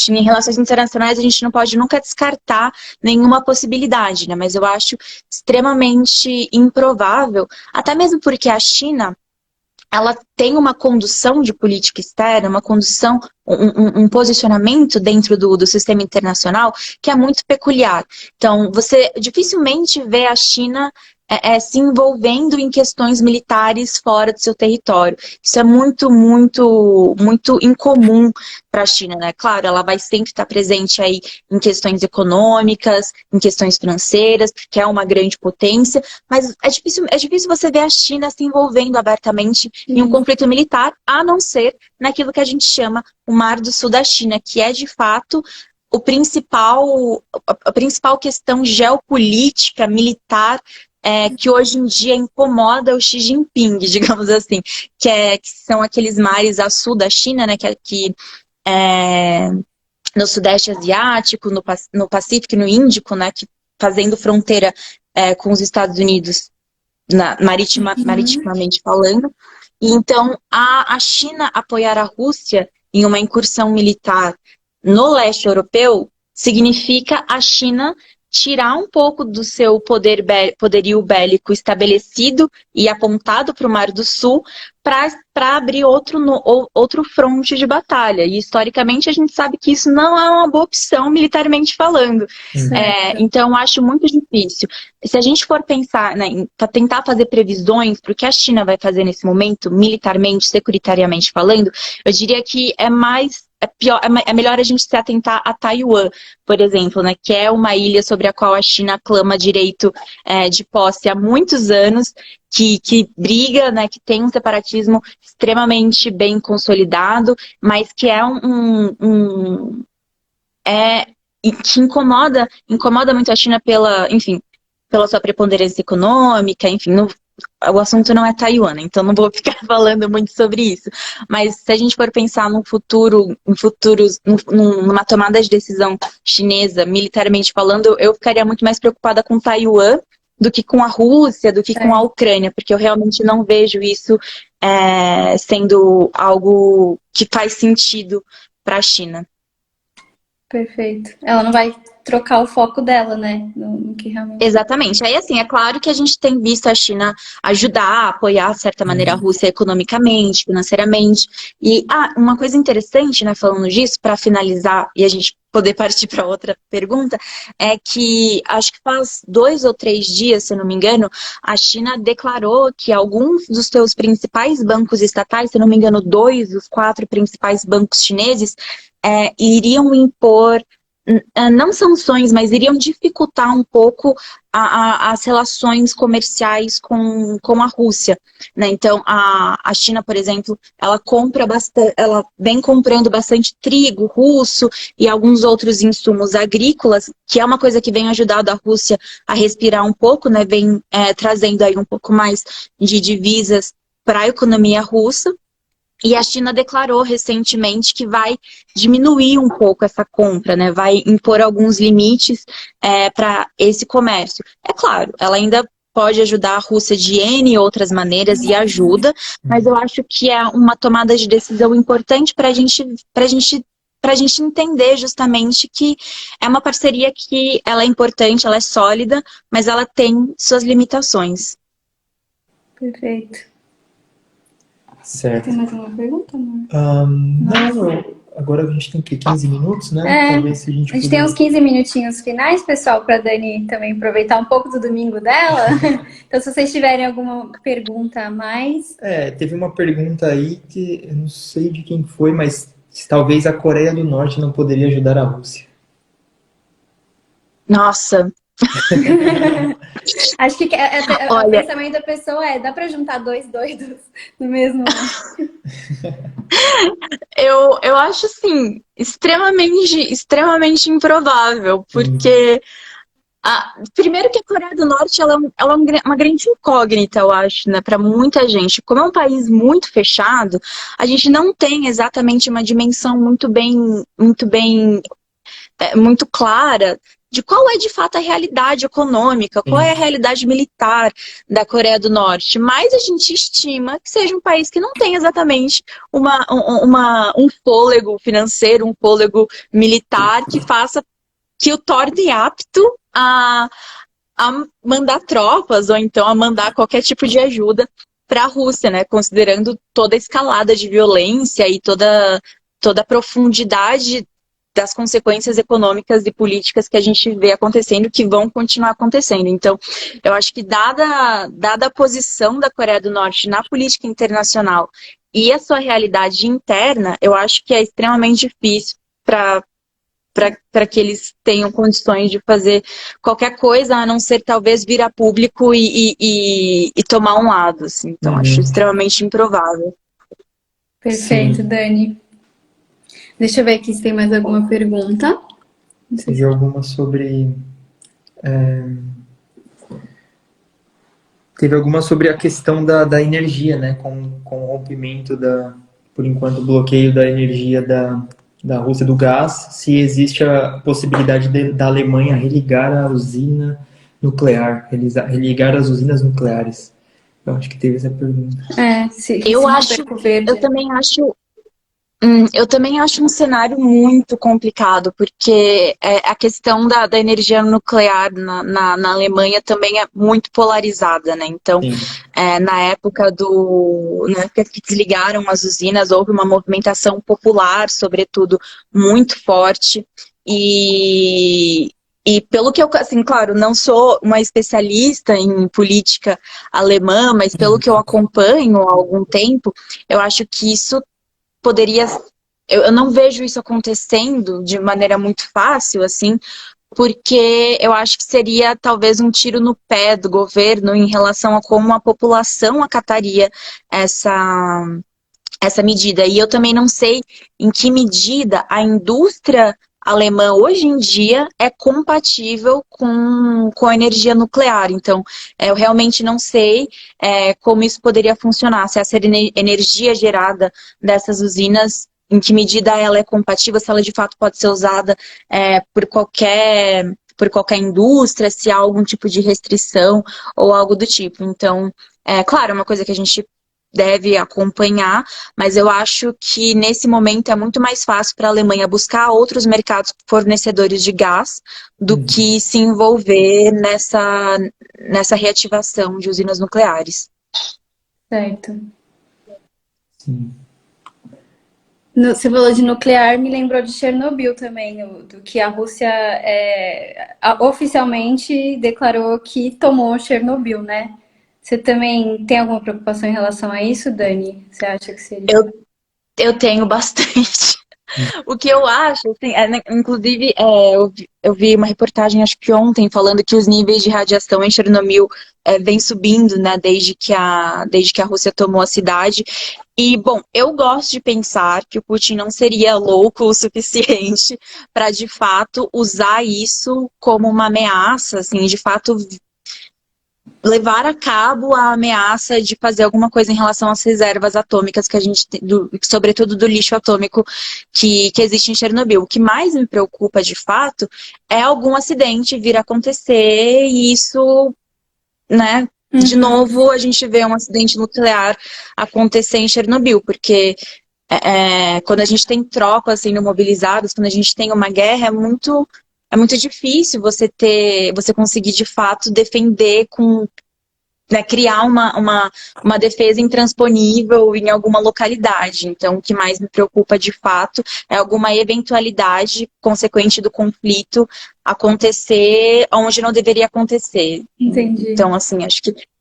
[SPEAKER 3] em relações internacionais, a gente não pode nunca descartar nenhuma possibilidade, né? Mas eu acho extremamente improvável, até mesmo porque a China, ela tem uma condução de política externa, uma condução, um posicionamento dentro do sistema internacional que é muito peculiar. Então, você dificilmente vê a China se envolvendo em questões militares fora do seu território. Isso é muito, muito, muito incomum para a China, né? Claro, ela vai sempre estar presente aí em questões econômicas, em questões financeiras, porque é uma grande potência, mas é difícil você ver a China se envolvendo abertamente em um conflito militar, a não ser naquilo que a gente chama o Mar do Sul da China, que é de fato a principal questão geopolítica, militar, que hoje em dia incomoda o Xi Jinping, digamos assim, que são aqueles mares a sul da China, né, que no Sudeste Asiático, no Pacífico e no Índico, né, que fazendo fronteira com os Estados Unidos, maritimamente falando. E então, a China apoiar a Rússia em uma incursão militar no leste europeu significa a China tirar um pouco do seu poderio bélico estabelecido e apontado para o Mar do Sul para abrir outro fronte de batalha. E historicamente a gente sabe que isso não é uma boa opção militarmente falando. Então eu acho muito difícil. Se a gente for pensar, né, para tentar fazer previsões para o que a China vai fazer nesse momento, militarmente, securitariamente falando, eu diria que é melhor a gente se atentar a Taiwan, por exemplo, né, que é uma ilha sobre a qual a China clama direito de posse há muitos anos, que briga, né, que tem um separatismo extremamente bem consolidado, mas que é que incomoda muito a China pela sua preponderância econômica, enfim, o assunto não é Taiwan, então não vou ficar falando muito sobre isso. Mas se a gente for pensar numa tomada de decisão chinesa, militarmente falando, eu ficaria muito mais preocupada com Taiwan do que com a Rússia, do que com a Ucrânia, porque eu realmente não vejo isso sendo algo que faz sentido para a China.
[SPEAKER 1] Perfeito. Ela não vai trocar o foco dela, né? No que realmente...
[SPEAKER 3] Exatamente. Aí, assim, é claro que a gente tem visto a China ajudar, apoiar, de certa maneira, a Rússia economicamente, financeiramente. E, uma coisa interessante, né, falando disso, para finalizar e a gente poder partir para outra pergunta, é que acho que faz 2 ou 3 dias, se eu não me engano, a China declarou que alguns dos seus principais bancos estatais, se eu não me engano, 2 dos 4 principais bancos chineses, iriam impor não sanções, mas iriam dificultar um pouco as relações comerciais com a Rússia, né? Então, a China, por exemplo, ela vem comprando bastante trigo russo e alguns outros insumos agrícolas, que é uma coisa que vem ajudando a Rússia a respirar um pouco, né? Vem trazendo aí um pouco mais de divisas para a economia russa. E a China declarou recentemente que vai diminuir um pouco essa compra, né? Vai impor alguns limites para esse comércio. É claro, ela ainda pode ajudar a Rússia de N outras maneiras e ajuda, mas eu acho que é uma tomada de decisão importante para a gente entender justamente que é uma parceria que ela é importante, ela é sólida, mas ela tem suas limitações.
[SPEAKER 1] Perfeito.
[SPEAKER 2] Certo.
[SPEAKER 1] Tem mais alguma pergunta, amor?
[SPEAKER 2] Não, agora a gente tem o quê? 15 minutos, né? Talvez se a gente
[SPEAKER 1] tem uns 15 minutinhos finais, pessoal, para Dani também aproveitar um pouco do domingo dela. Então, se vocês tiverem alguma pergunta a mais...
[SPEAKER 2] Teve uma pergunta aí que eu não sei de quem foi, mas talvez a Coreia do Norte não poderia ajudar a Rússia.
[SPEAKER 3] Nossa!
[SPEAKER 1] Acho que o pensamento da pessoa dá pra juntar 2 doidos no mesmo...
[SPEAKER 3] Eu acho, assim, extremamente improvável, porque primeiro que a Coreia do Norte ela é uma grande incógnita, eu acho, né, para muita gente. Como é um país muito fechado, a gente não tem exatamente uma dimensão muito clara de qual é de fato a realidade econômica, qual é a realidade militar da Coreia do Norte. Mas a gente estima que seja um país que não tem exatamente um fôlego financeiro, um fôlego militar que o torne apto a mandar tropas ou então a mandar qualquer tipo de ajuda para a Rússia, né? Considerando toda a escalada de violência e toda a profundidade das consequências econômicas e políticas que a gente vê acontecendo, que vão continuar acontecendo. Então, eu acho que dada a posição da Coreia do Norte na política internacional e a sua realidade interna, eu acho que é extremamente difícil para que eles tenham condições de fazer qualquer coisa, a não ser talvez vir a público e tomar um lado. Assim. Então, acho extremamente improvável.
[SPEAKER 1] Perfeito, Dani. Deixa eu ver aqui se tem mais alguma pergunta.
[SPEAKER 2] Teve alguma sobre... Teve alguma sobre a questão da energia, né? Com o rompimento por enquanto, o bloqueio da energia da Rússia do gás, se existe a possibilidade da Alemanha religar a usina nuclear, religar as usinas nucleares. Eu acho que teve essa pergunta.
[SPEAKER 3] Eu
[SPEAKER 1] Se não
[SPEAKER 3] acho,
[SPEAKER 1] Beco Verde.
[SPEAKER 3] eu também acho um cenário muito complicado, porque a questão da energia nuclear na Alemanha também é muito polarizada, né? Então,
[SPEAKER 2] Sim.
[SPEAKER 3] na época que desligaram as usinas, houve uma movimentação popular, sobretudo, muito forte. E pelo que eu, assim, claro, não sou uma especialista em política alemã, mas pelo que eu acompanho há algum tempo, eu acho que isso poderia. Eu não vejo isso acontecendo de maneira muito fácil, assim, porque eu acho que seria talvez um tiro no pé do governo em relação a como a população acataria essa medida. E eu também não sei em que medida a indústria alemã hoje em dia é compatível com a energia nuclear. Então, eu realmente não sei como isso poderia funcionar, se essa energia gerada dessas usinas, em que medida ela é compatível, se ela de fato pode ser usada por qualquer indústria, se há algum tipo de restrição ou algo do tipo. Então, claro, é uma coisa que a gente deve acompanhar, mas eu acho que nesse momento é muito mais fácil para a Alemanha buscar outros mercados fornecedores de gás do que se envolver nessa reativação de usinas nucleares.
[SPEAKER 1] Certo.
[SPEAKER 2] Sim.
[SPEAKER 1] Você falou de nuclear, me lembrou de Chernobyl também, do que a Rússia oficialmente declarou que tomou Chernobyl, né? Você também tem alguma preocupação em relação a isso, Dani? Você acha que seria?
[SPEAKER 3] Eu tenho bastante. O que eu acho, assim, inclusive, eu vi uma reportagem, acho que ontem, falando que os níveis de radiação em Chernobyl vem subindo, né, desde que a Rússia tomou a cidade. E, bom, eu gosto de pensar que o Putin não seria louco o suficiente para, de fato, usar isso como uma ameaça, assim, de fato levar a cabo a ameaça de fazer alguma coisa em relação às reservas atômicas que a gente tem, sobretudo do lixo atômico que existe em Chernobyl. O que mais me preocupa, de fato, é algum acidente vir a acontecer e isso, né, de novo a gente vê um acidente nuclear acontecer em Chernobyl, porque quando a gente tem tropas sendo mobilizadas, quando a gente tem uma guerra, é muito difícil você conseguir de fato defender criar uma defesa intransponível em alguma localidade. Então, o que mais me preocupa de fato é alguma eventualidade consequente do conflito acontecer onde não deveria acontecer.
[SPEAKER 1] Entendi.
[SPEAKER 3] Então, assim,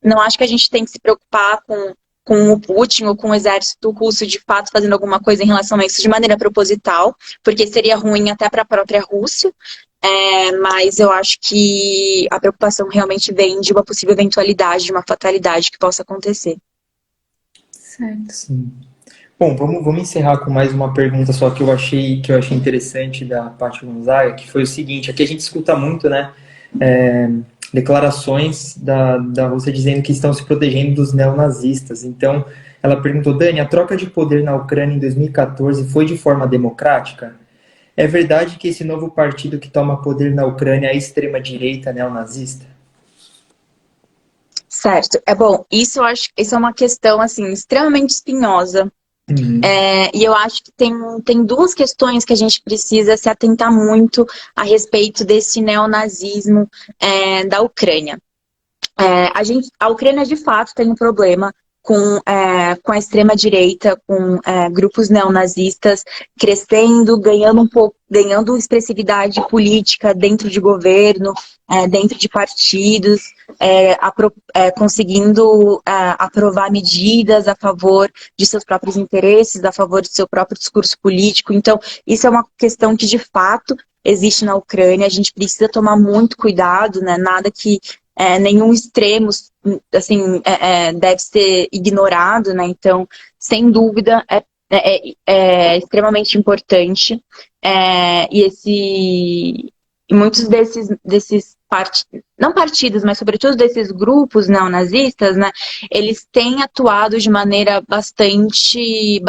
[SPEAKER 3] não acho que a gente tem que se preocupar com o Putin ou com o exército russo de fato fazendo alguma coisa em relação a isso de maneira proposital, porque seria ruim até para a própria Rússia. Mas eu acho que a preocupação realmente vem de uma possível eventualidade, de uma fatalidade que possa acontecer.
[SPEAKER 1] Certo.
[SPEAKER 2] Sim. Bom, vamos encerrar com mais uma pergunta só que eu achei interessante da Paty Gonzaga, que foi o seguinte: aqui a gente escuta muito, né, declarações da Rússia dizendo que estão se protegendo dos neonazistas. Então, ela perguntou, Dani, a troca de poder na Ucrânia em 2014 foi de forma democrática? É verdade que esse novo partido que toma poder na Ucrânia é a extrema-direita neonazista?
[SPEAKER 3] Certo. Bom, isso eu acho que isso é uma questão assim, extremamente espinhosa. E eu acho que tem duas questões que a gente precisa se atentar muito a respeito desse neonazismo da Ucrânia. A Ucrânia, de fato, tem um problema com a extrema-direita, com grupos neonazistas crescendo, ganhando expressividade política dentro de governo, dentro de partidos, conseguindo aprovar medidas a favor de seus próprios interesses, a favor do seu próprio discurso político. Então, isso é uma questão que, de fato, existe na Ucrânia. A gente precisa tomar muito cuidado, né? Nada que nenhum extremo assim, deve ser ignorado, né? Então, sem dúvida, é extremamente importante. E muitos não partidos, mas sobretudo desses grupos neonazistas, né, eles têm atuado de maneira bastante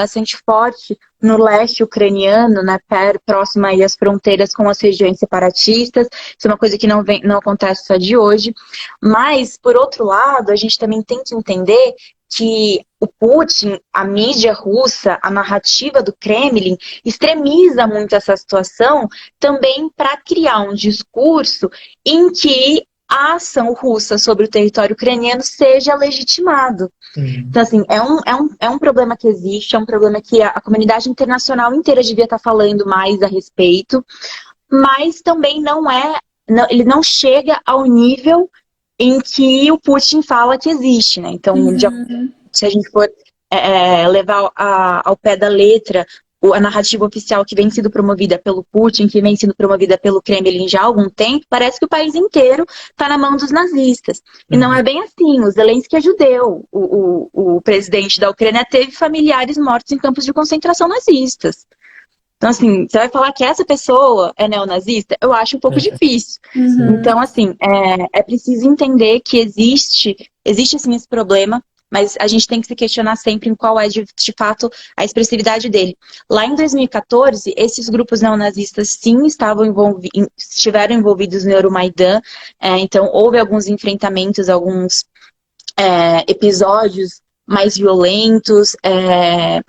[SPEAKER 3] forte no leste ucraniano, né, próximo aí às fronteiras com as regiões separatistas. Isso é uma coisa que não acontece só de hoje. Mas, por outro lado, a gente também tem que entender que o Putin, a mídia russa, a narrativa do Kremlin, extremiza muito essa situação também para criar um discurso em que a ação russa sobre o território ucraniano seja legitimado. Então, assim, é um problema que existe, é um problema que a comunidade internacional inteira devia estar falando mais a respeito, mas também ele não chega ao nível em que o Putin fala que existe, né? Então, se a gente for levar ao pé da letra a narrativa oficial que vem sendo promovida pelo Putin, que vem sendo promovida pelo Kremlin já há algum tempo, parece que o país inteiro está na mão dos nazistas. E não é bem assim. O Zelensky é judeu. O presidente da Ucrânia teve familiares mortos em campos de concentração nazistas. Então, assim, você vai falar que essa pessoa é neonazista? Eu acho um pouco difícil. Então, assim, é preciso entender que existe sim esse problema, mas a gente tem que se questionar sempre em qual é, de fato, a expressividade dele. Lá em 2014, esses grupos neonazistas, sim, estiveram envolvidos no Euromaidan, então houve alguns enfrentamentos, alguns episódios mais violentos,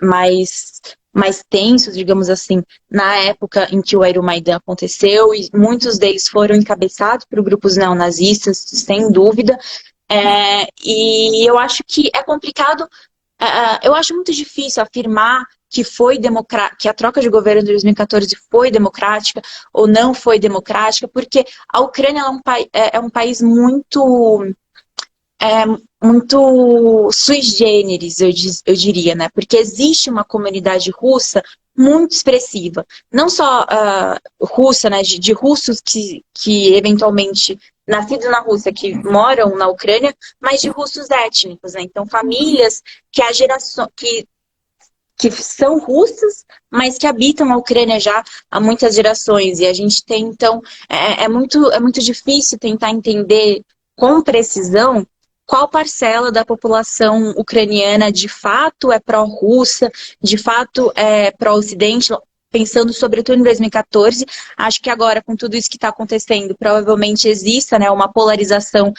[SPEAKER 3] mais tensos, digamos assim, na época em que o Euromaidan aconteceu, e muitos deles foram encabeçados por grupos neonazistas, sem dúvida. E eu acho que é complicado, eu acho muito difícil afirmar que a troca de governo de 2014 foi democrática ou não foi democrática, porque a Ucrânia é um país muito sui generis, eu diria, né? Porque existe uma comunidade russa muito expressiva. Não só russa, né? De russos que eventualmente nascidos na Rússia, que moram na Ucrânia, mas de russos étnicos, né? Então, famílias que são russas, mas que habitam a Ucrânia já há muitas gerações. E a gente tem, então, é muito difícil tentar entender com precisão qual parcela da população ucraniana de fato é pró-russa, de fato é pró-ocidente, pensando sobretudo em 2014. Acho que agora, com tudo isso que está acontecendo, provavelmente exista, né, uma polarização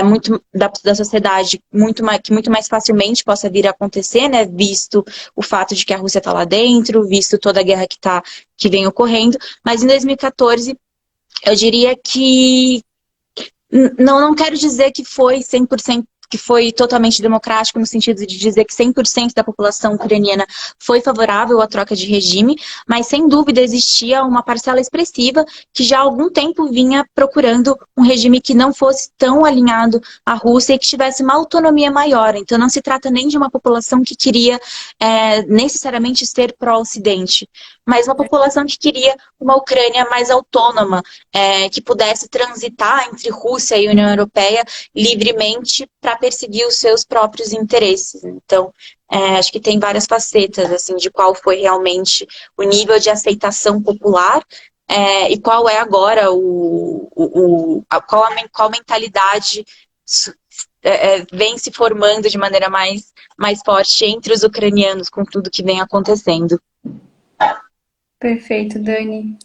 [SPEAKER 3] muito da sociedade que muito mais facilmente possa vir a acontecer, né, visto o fato de que a Rússia está lá dentro, visto toda a guerra que vem ocorrendo. Mas em 2014, eu diria que não quero dizer que foi 100%, que foi totalmente democrático, no sentido de dizer que 100% da população ucraniana foi favorável à troca de regime, mas sem dúvida existia uma parcela expressiva que já há algum tempo vinha procurando um regime que não fosse tão alinhado à Rússia e que tivesse uma autonomia maior. Então não se trata nem de uma população que queria necessariamente ser pró-Ocidente, mas uma população que queria uma Ucrânia mais autônoma, que pudesse transitar entre Rússia e União Europeia livremente para perseguir os seus próprios interesses. Então, acho que tem várias facetas assim, de qual foi realmente o nível de aceitação popular e qual é agora qual mentalidade vem se formando de maneira mais forte entre os ucranianos com tudo que vem acontecendo.
[SPEAKER 1] Perfeito, Dani.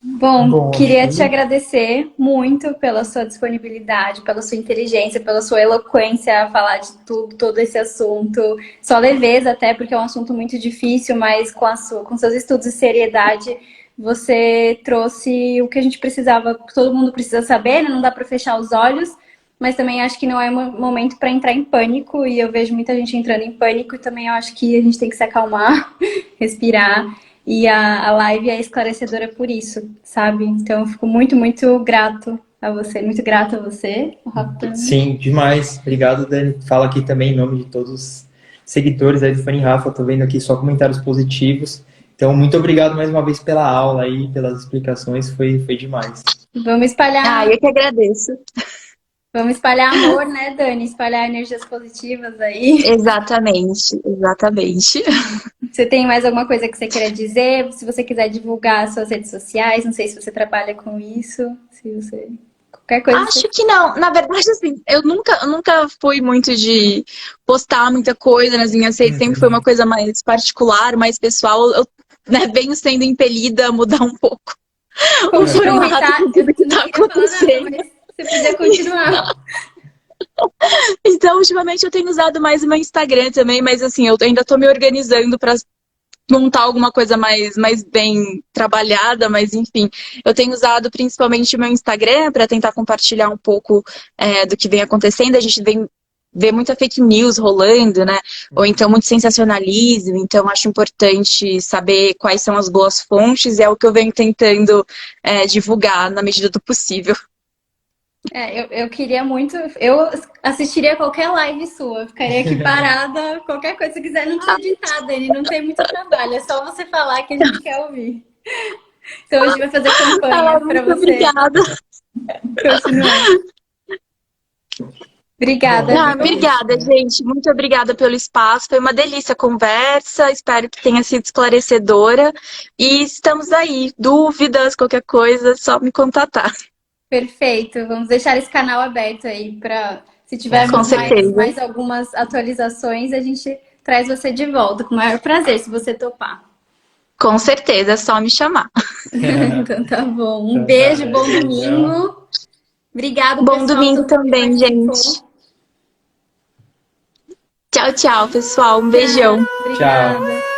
[SPEAKER 1] Bom, queria te agradecer muito pela sua disponibilidade, pela sua inteligência, pela sua eloquência a falar de todo esse assunto. Sua leveza até, porque é um assunto muito difícil, mas com seus estudos e seriedade, você trouxe o que a gente precisava, que todo mundo precisa saber, né? Não dá para fechar os olhos, mas também acho que não é um momento para entrar em pânico, e eu vejo muita gente entrando em pânico, e também eu acho que a gente tem que se acalmar, respirar. E a live é esclarecedora por isso, sabe? Então eu fico muito, muito grato a você. Muito grata a você, Rafa.
[SPEAKER 2] Sim, demais. Obrigado, Dani. Falo aqui também em nome de todos os seguidores aí do Fanny Rafa. Tô vendo aqui só comentários positivos. Então, muito obrigado mais uma vez pela aula aí, pelas explicações. Foi demais.
[SPEAKER 1] Vamos espalhar...
[SPEAKER 3] eu que agradeço.
[SPEAKER 1] Vamos espalhar amor, né, Dani? Espalhar energias positivas aí.
[SPEAKER 3] Exatamente.
[SPEAKER 1] Você tem mais alguma coisa que você queira dizer? Se você quiser divulgar as suas redes sociais, não sei se você trabalha com isso, se você... Qualquer coisa que
[SPEAKER 3] Acho que não. Na verdade, assim, eu nunca fui muito de postar muita coisa nas minhas redes, sempre foi uma coisa mais particular, mais pessoal. Eu, né, venho sendo impelida a mudar um pouco o
[SPEAKER 1] continue,
[SPEAKER 3] formato
[SPEAKER 1] tá?
[SPEAKER 3] de tudo que
[SPEAKER 1] Eu não
[SPEAKER 3] tá
[SPEAKER 1] queria falar nada,
[SPEAKER 3] acontecendo.
[SPEAKER 1] mas você podia continuar.
[SPEAKER 3] Então, ultimamente eu tenho usado mais o meu Instagram também, mas assim, eu ainda tô me organizando para montar alguma coisa mais bem trabalhada, mas enfim, eu tenho usado principalmente o meu Instagram para tentar compartilhar um pouco do que vem acontecendo. A gente vem ver muita fake news rolando, né? Ou então muito sensacionalismo, então acho importante saber quais são as boas fontes, e é o que eu venho tentando divulgar na medida do possível.
[SPEAKER 1] Eu queria muito. Eu assistiria qualquer live sua. Eu ficaria aqui parada, qualquer coisa que você quiser. Não precisa editar, Dani. Não tem muito trabalho. É só você falar que a gente quer ouvir. Então a gente vai fazer campanha para
[SPEAKER 3] Muito
[SPEAKER 1] você
[SPEAKER 3] obrigada.
[SPEAKER 1] continuar. Obrigada,
[SPEAKER 3] Ah,
[SPEAKER 1] viu?
[SPEAKER 3] obrigada, gente. Muito obrigada pelo espaço. Foi uma delícia a conversa. Espero que tenha sido esclarecedora. E estamos aí. Dúvidas, qualquer coisa, é só me contatar.
[SPEAKER 1] Perfeito. Vamos deixar esse canal aberto aí para se
[SPEAKER 3] Com
[SPEAKER 1] tivermos
[SPEAKER 3] certeza.
[SPEAKER 1] mais algumas atualizações, a gente traz você de volta com o maior prazer, se você topar.
[SPEAKER 3] Com certeza, é só me chamar.
[SPEAKER 1] Então tá bom. Um
[SPEAKER 2] Então,
[SPEAKER 1] beijo,
[SPEAKER 2] tá,
[SPEAKER 1] bom
[SPEAKER 2] então.
[SPEAKER 1] domingo. Obrigado,
[SPEAKER 3] Bom
[SPEAKER 1] pessoal,
[SPEAKER 3] domingo
[SPEAKER 1] todo mundo que
[SPEAKER 3] também,
[SPEAKER 1] participou.
[SPEAKER 3] gente. Tchau, tchau, pessoal. Um
[SPEAKER 1] Tchau.
[SPEAKER 3] beijão.
[SPEAKER 2] Tchau.
[SPEAKER 1] Obrigada.